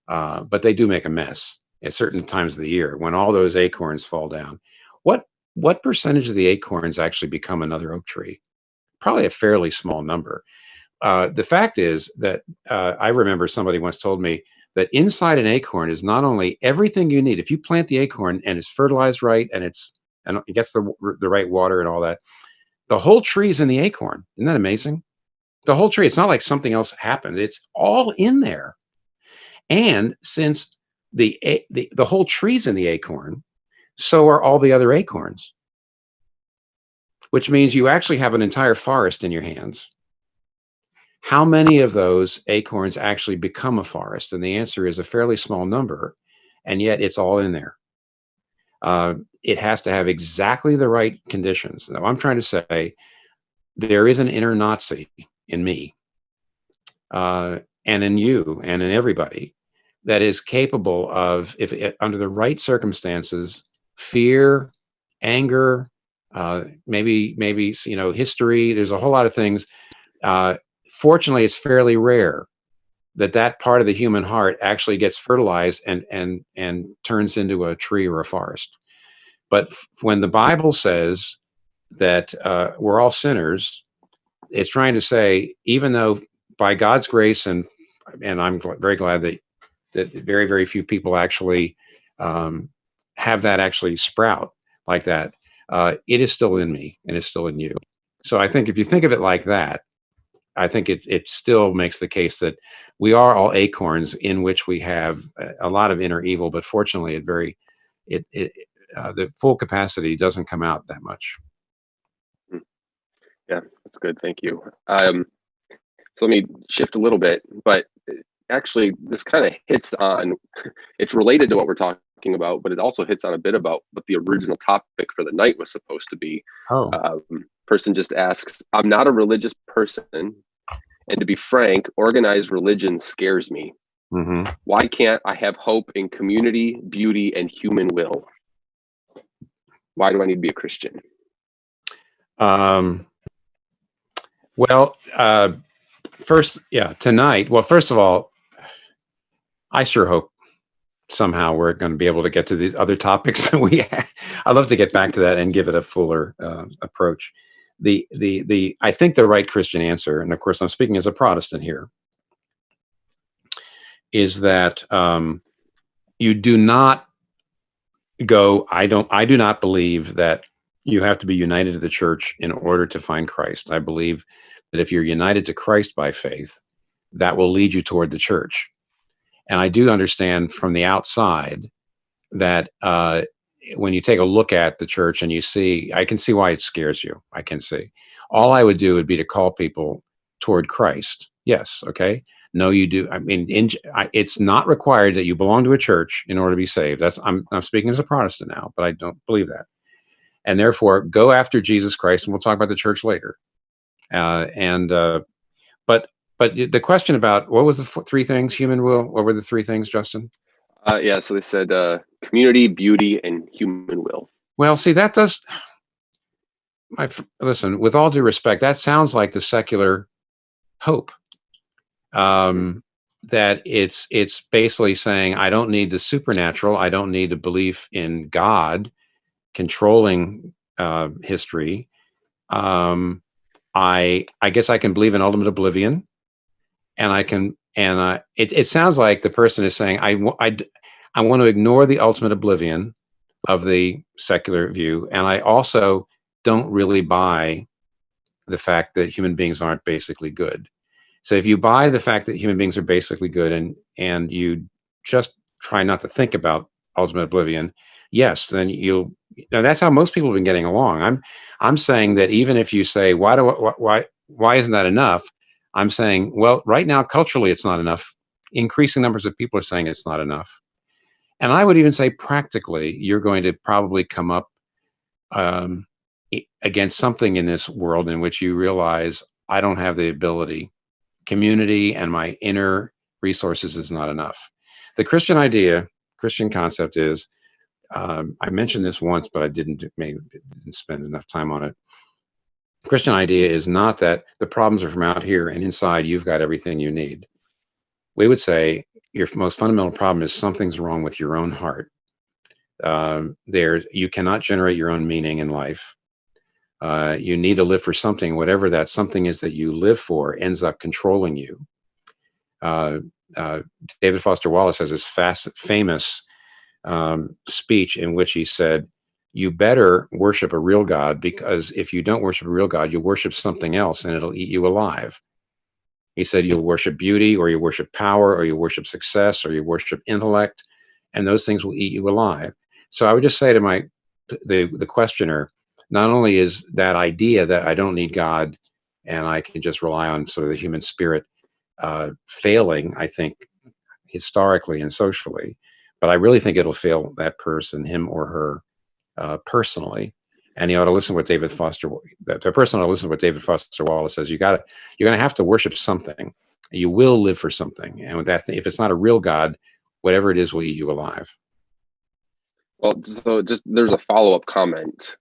but they do make a mess at certain times of the year when all those acorns fall down. What what percentage of the acorns actually become another oak tree? Probably a fairly small number. The fact is that I remember somebody once told me that inside an acorn is not only everything you need. If you plant the acorn and it's fertilized right and it gets the right water and all that, the whole tree is in the acorn. Isn't that amazing? The whole tree. It's not like something else happened. It's all in there. And since the whole tree's in the acorn, so are all the other acorns, which means you actually have an entire forest in your hands. How many of those acorns actually become a forest? And the answer is a fairly small number, and yet it's all in there. It has to have exactly the right conditions. Now, I'm trying to say there is an inner Nazi in me, and in you, and in everybody that is capable of, if under the right circumstances, fear, anger, maybe history. There's a whole lot of things. Fortunately, it's fairly rare that part of the human heart actually gets fertilized and turns into a tree or a forest. But when the Bible says that we're all sinners, it's trying to say, even though by God's grace, and I'm very glad that very, very few people actually have that actually sprout like that, it is still in me and it's still in you. So I think if you think of it like that, I think it still makes the case that we are all acorns in which we have a lot of inner evil, but fortunately, the full capacity doesn't come out that much. Yeah, that's good. Thank you. So let me shift a little bit, but actually, this kind of hits on. It's related to what we're talking about, but it also hits on a bit about what the original topic for the night was supposed to be. Oh. Person just asks, "I'm not a religious person. And to be frank, organized religion scares me. Mm-hmm. Why can't I have hope in community, beauty, and human will? Why do I need to be a Christian?" Well, tonight. Well, first of all, I sure hope somehow we're going to be able to get to these other topics that we have. I'd love to get back to that and give it a fuller approach. I think the right Christian answer, and of course I'm speaking as a Protestant here, is that you do not go. I do not believe that you have to be united to the church in order to find Christ. I believe that if you're united to Christ by faith, that will lead you toward the church. And I do understand from the outside that when you take a look at the church and you see, I can see why it scares you. I can see. All I would do would be to call people toward Christ. Yes. Okay. No, you do. I mean, it's not required that you belong to a church in order to be saved. I'm speaking as a Protestant now, but I don't believe that. And therefore, go after Jesus Christ, and we'll talk about the church later. But the question about what was the three things? Human will. What were the three things, Justin? Yeah. So they said community, beauty, and human will. Well, see, that does. Listen, with all due respect, that sounds like the secular hope. That it's basically saying, I don't need the supernatural. I don't need a belief in God controlling history. I guess I can believe in ultimate oblivion, and I can. And it sounds like the person is saying, I want to ignore the ultimate oblivion of the secular view, and I also don't really buy the fact that human beings aren't basically good. So if you buy the fact that human beings are basically good, and you just try not to think about ultimate oblivion, yes, then that's how most people have been getting along. I'm saying that even if you say, why isn't that enough? I'm saying, well, right now, culturally, it's not enough. Increasing numbers of people are saying it's not enough. And I would even say practically, you're going to probably come up against something in this world in which you realize I don't have the ability. Community and my inner resources is not enough. The Christian concept is, I mentioned this once, but I didn't spend enough time on it. Christian idea is not that the problems are from out here and inside you've got everything you need. We would say your most fundamental problem is something's wrong with your own heart. You cannot generate your own meaning in life. You need to live for something. Whatever that something is that you live for ends up controlling you. David Foster Wallace has this famous speech in which he said, you better worship a real God, because if you don't worship a real God, you worship something else and it'll eat you alive. He said, you'll worship beauty, or you worship power, or you worship success, or you worship intellect, and those things will eat you alive. So I would just say to the questioner, not only is that idea that I don't need God and I can just rely on sort of the human spirit failing, I think, historically and socially, but I really think it'll fail that person, him or her, personally. And you ought to listen to what the person ought to listen to what David Foster Wallace says. You're going to have to worship something. You will live for something. And with that, if it's not a real God, whatever it is will eat you alive. Well, so just there's a follow-up comment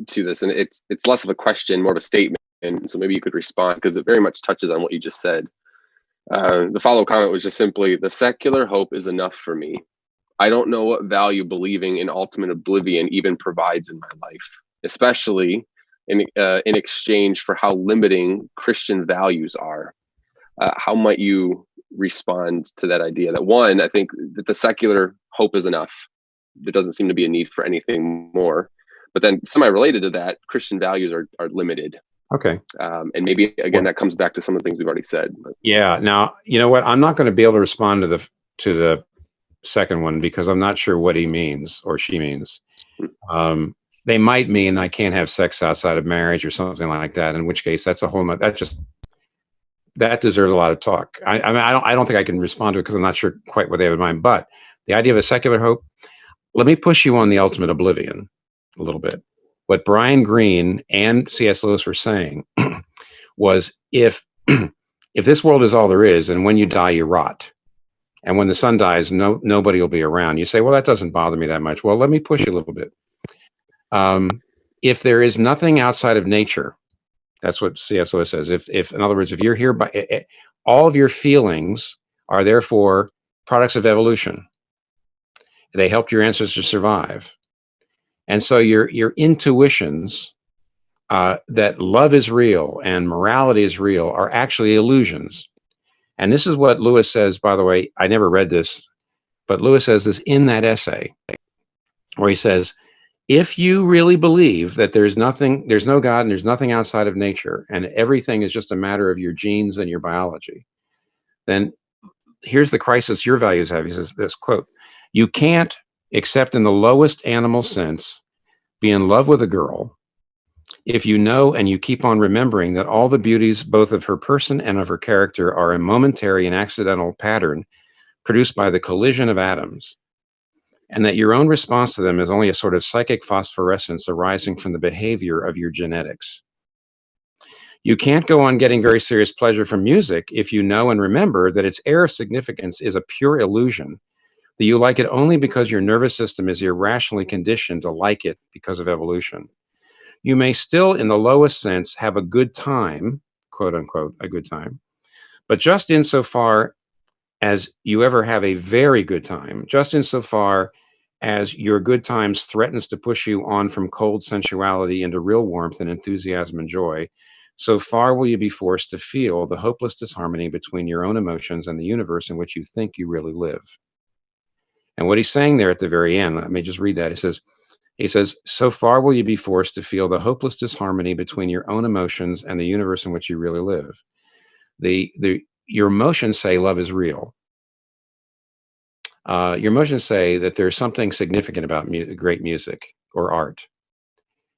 to this, and it's less of a question, more of a statement. And so maybe you could respond, because it very much touches on what you just said. The follow-up comment was just simply, the secular hope is enough for me. I don't know what value believing in ultimate oblivion even provides in my life, especially in exchange for how limiting Christian values are. How might you respond to that idea? That one, I think that the secular hope is enough. There doesn't seem to be a need for anything more. But then semi-related to that, Christian values are limited. Okay. And maybe, again, that comes back to some of the things we've already said. But. Yeah. Now, you know what? I'm not going to be able to respond to the second one, because I'm not sure what he means or she means. They might mean I can't have sex outside of marriage or something like that, in which case that's a whole that deserves a lot of talk. I don't think I can respond to it because I'm not sure quite what they have in mind. But the idea of a secular hope, let me push you on the ultimate oblivion a little bit. What Brian Greene and C.S. Lewis were saying was, if this world is all there is, and when you die, you rot, and when the sun dies, nobody will be around. You say, well, that doesn't bother me that much. Well, let me push you a little bit. If there is nothing outside of nature, that's what C.S. Lewis says. If in other words, if you're here by all of your feelings are therefore products of evolution. They helped your ancestors survive. And so your intuitions that love is real and morality is real are actually illusions. And this is what Lewis says, by the way. I never read this, but Lewis says this in that essay, where he says, if you really believe that there's no God and there's nothing outside of nature, and everything is just a matter of your genes and your biology, then here's the crisis your values have. He says this, quote, you can't, except in the lowest animal sense, be in love with a girl if you know and you keep on remembering that all the beauties both of her person and of her character are a momentary and accidental pattern produced by the collision of atoms, and that your own response to them is only a sort of psychic phosphorescence arising from the behavior of your genetics. You can't go on getting very serious pleasure from music if you know and remember that its air of significance is a pure illusion, that you like it only because your nervous system is irrationally conditioned to like it because of evolution. You may still, in the lowest sense, have a good time, quote unquote, a good time, but just insofar as you ever have a very good time, just insofar as your good times threatens to push you on from cold sensuality into real warmth and enthusiasm and joy, so far will you be forced to feel the hopeless disharmony between your own emotions and the universe in which you think you really live. And what he's saying there at the very end, let me just read that. He says, so far will you be forced to feel the hopeless disharmony between your own emotions and the universe in which you really live. Your emotions say love is real. Your emotions say that there's something significant about great music or art.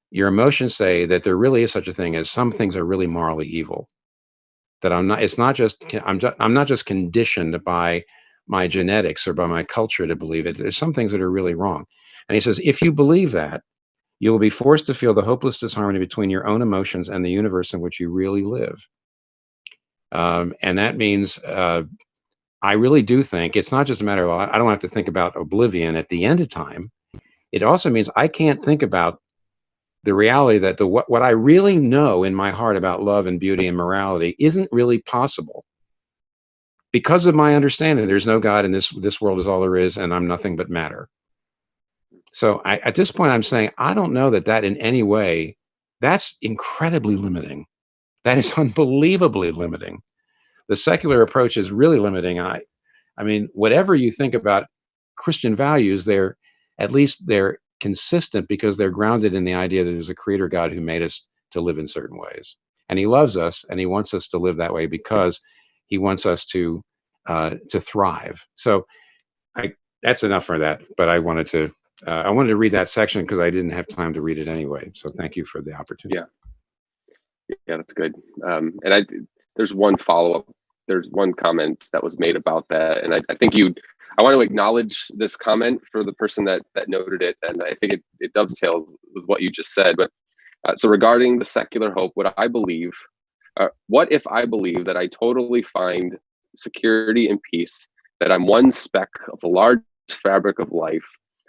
Your emotions say that there really is such a thing as some things are really morally evil. That I'm not just conditioned by my genetics or by my culture to believe it. There's some things that are really wrong. And he says, if you believe that, you will be forced to feel the hopeless disharmony between your own emotions and the universe in which you really live. And that means I really do think it's not just a matter of, I don't have to think about oblivion at the end of time. It also means I can't think about the reality that what I really know in my heart about love and beauty and morality isn't really possible because of my understanding there's no God and this world is all there is and I'm nothing but matter. So at this point, I'm saying I don't know that in any way, that's incredibly limiting. That is unbelievably limiting. The secular approach is really limiting. I mean, whatever you think about Christian values, they're consistent because they're grounded in the idea that there's a creator God who made us to live in certain ways. And he loves us and he wants us to live that way because he wants us to thrive. So that's enough for that. But I wanted to read that section because I didn't have time to read it anyway. So thank you for the opportunity. Yeah, that's good. There's one follow-up. There's one comment that was made about that. And I think I want to acknowledge this comment for the person that noted it. And I think it dovetails with what you just said. But so regarding the secular hope, what if I believe that I totally find security and peace, that I'm one speck of the large fabric of life,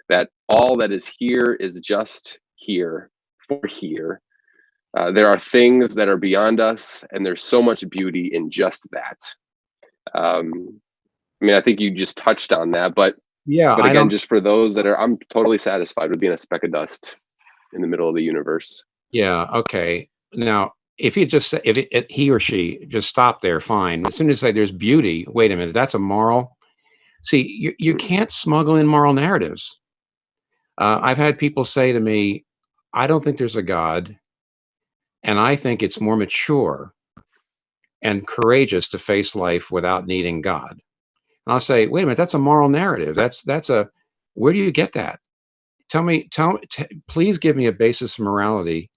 that all that is here is just here for here. There are things that are beyond us, and there's so much beauty in just that. I mean, I think you just touched on that, but again, just for those I'm totally satisfied with being a speck of dust in the middle of the universe. Yeah. Okay. Now, if he or she just stop there, fine. As soon as you say there's beauty, wait a minute, that's a moral. See, you can't smuggle in moral narratives. I've had people say to me, I don't think there's a God. And I think it's more mature and courageous to face life without needing God. And I'll say, wait a minute, that's a moral narrative. Where do you get that? Please give me a basis of morality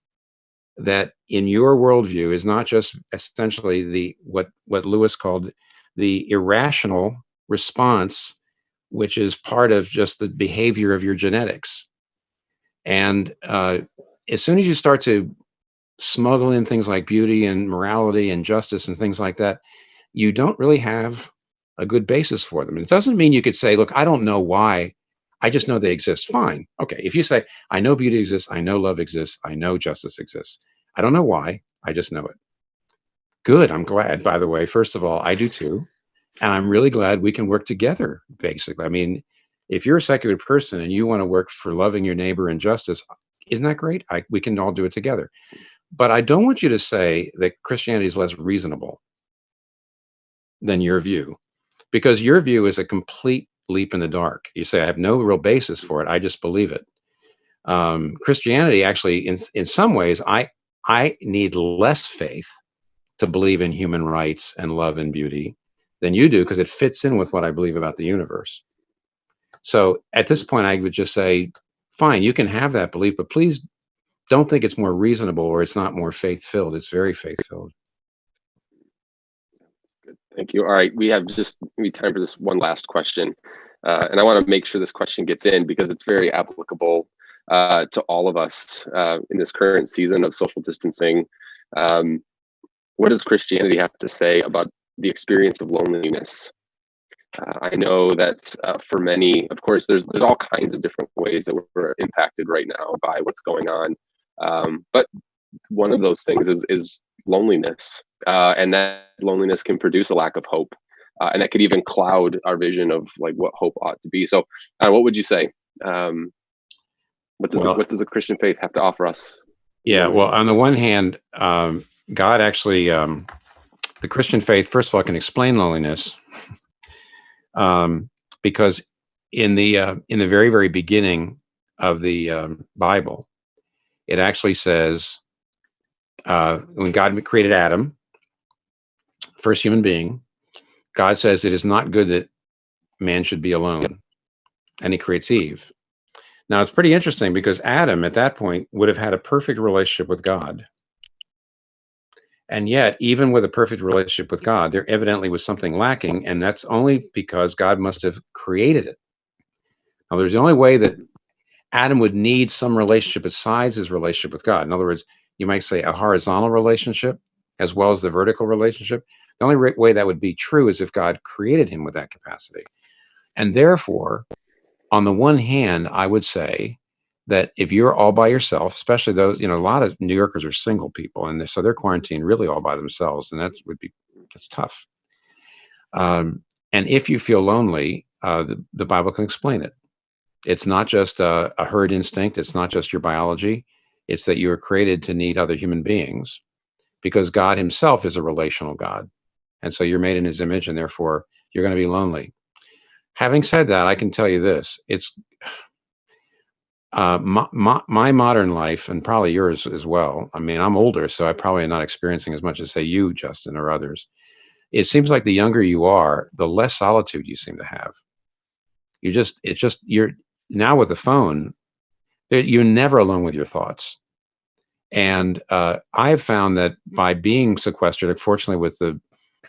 that in your worldview is not just essentially what Lewis called the irrational response, which is part of just the behavior of your genetics. And as soon as you start to smuggle in things like beauty and morality and justice and things like that, you don't really have a good basis for them. And it doesn't mean you could say, look, I don't know why, I just know they exist. Fine. Okay. If you say, I know beauty exists, I know love exists, I know justice exists. I don't know why, I just know it. Good. I'm glad, by the way. First of all, I do too. And I'm really glad we can work together, basically. I mean, if you're a secular person and you want to work for loving your neighbor and justice, isn't that great? We can all do it together. But I don't want you to say that Christianity is less reasonable than your view, because your view is a complete leap in the dark. You say, I have no real basis for it. I just believe it. Christianity actually, in some ways, I need less faith to believe in human rights and love and beauty than you do, because it fits in with what I believe about the universe. So at this point, I would just say, fine, you can have that belief, but please don't think it's more reasonable or it's not more faith-filled. It's very faith-filled. Good. Thank you. All right. We have time for this one last question. And I want to make sure this question gets in because it's very applicable to all of us in this current season of social distancing. What does Christianity have to say about the experience of loneliness? I know that for many, of course, there's all kinds of different ways that we're impacted right now by what's going on. But one of those things is loneliness, and that loneliness can produce a lack of hope, and that could even cloud our vision of like what hope ought to be. So, what would you say? What does a Christian faith have to offer us? Yeah, well, on the one hand, God actually, the Christian faith, first of all, can explain loneliness, because in the very, very beginning of the Bible, it actually says, when God created Adam, first human being, God says it is not good that man should be alone, and he creates Eve. Now, it's pretty interesting because Adam at that point would have had a perfect relationship with God. And yet, even with a perfect relationship with God, there evidently was something lacking, and that's only because God must have created it. Now, there's the only way that Adam would need some relationship besides his relationship with God. In other words, you might say a horizontal relationship as well as the vertical relationship. The only way that would be true is if God created him with that capacity. And therefore, on the one hand, I would say that if you're all by yourself, especially those, a lot of New Yorkers are single people, and so they're quarantined really all by themselves, and that's tough. And if you feel lonely, the Bible can explain it. It's not just a herd instinct. It's not just your biology. It's that you are created to need other human beings, because God himself is a relational God. And so you're made in his image, and therefore you're going to be lonely. Having said that, I can tell you this. It's my modern life, and probably yours as well. I mean, I'm older, so I probably am not experiencing as much as, say, you, Justin, or others. It seems like the younger you are, the less solitude you seem to have. You're now with the phone, you're never alone with your thoughts. And I've found that by being sequestered, fortunately with the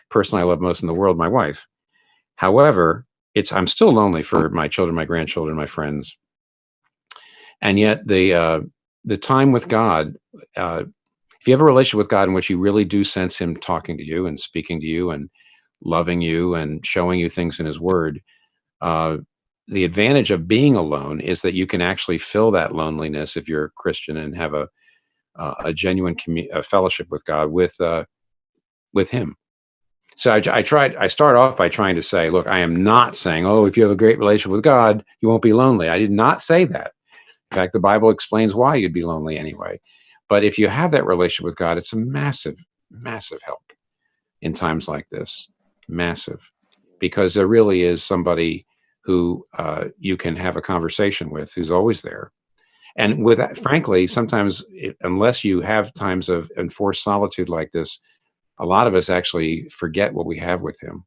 person I love most in the world, my wife. However, I'm still lonely for my children, my grandchildren, my friends. And yet the time with God, if you have a relationship with God in which you really do sense him talking to you and speaking to you and loving you and showing you things in his word, the advantage of being alone is that you can actually fill that loneliness if you're a Christian and have a genuine fellowship with God with him. So I start off by trying to say, look, I am not saying, oh, if you have a great relationship with God, you won't be lonely. I did not say that. In fact, the Bible explains why you'd be lonely anyway. But if you have that relationship with God, it's a massive, massive help in times like this. Massive. Because there really is somebody who you can have a conversation with, who's always there. And with that, frankly, sometimes unless you have times of enforced solitude like this, a lot of us actually forget what we have with him.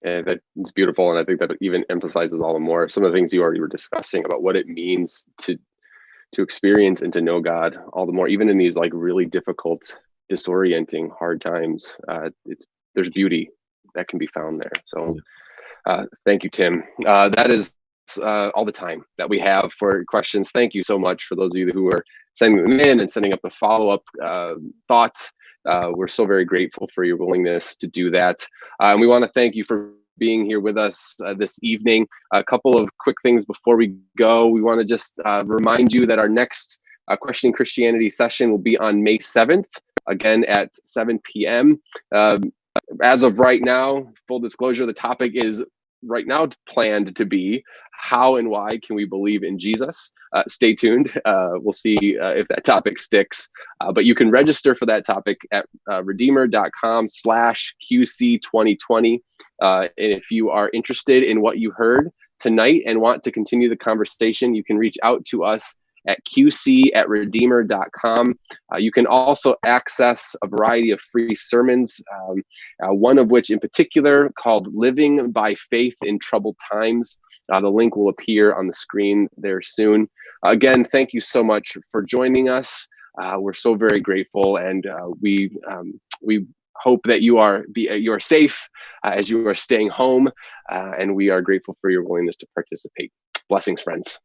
And that's beautiful. And I think that even emphasizes all the more some of the things you already were discussing about what it means to experience and to know God all the more, even in these like really difficult, disorienting, hard times. There's beauty that can be found there. So thank you, Tim. That is all the time that we have for questions. Thank you so much for those of you who are sending them in and sending up the follow-up thoughts. We're so very grateful for your willingness to do that. And we want to thank you for being here with us this evening. A couple of quick things before we go. We want to just remind you that our next Questioning Christianity session will be on May 7th, again at 7 p.m. As of right now, full disclosure, the topic is right now planned to be how and why can we believe in Jesus? Stay tuned. We'll see if that topic sticks. But you can register for that topic at redeemer.com/QC2020. And if you are interested in what you heard tonight and want to continue the conversation, you can reach out to us at qc@redeemer.com. You can also access a variety of free sermons, one of which in particular called Living by Faith in Troubled Times. The link will appear on the screen there soon. Again, thank you so much for joining us. We're so very grateful, and we hope that you are safe as you are staying home, and we are grateful for your willingness to participate. Blessings, friends.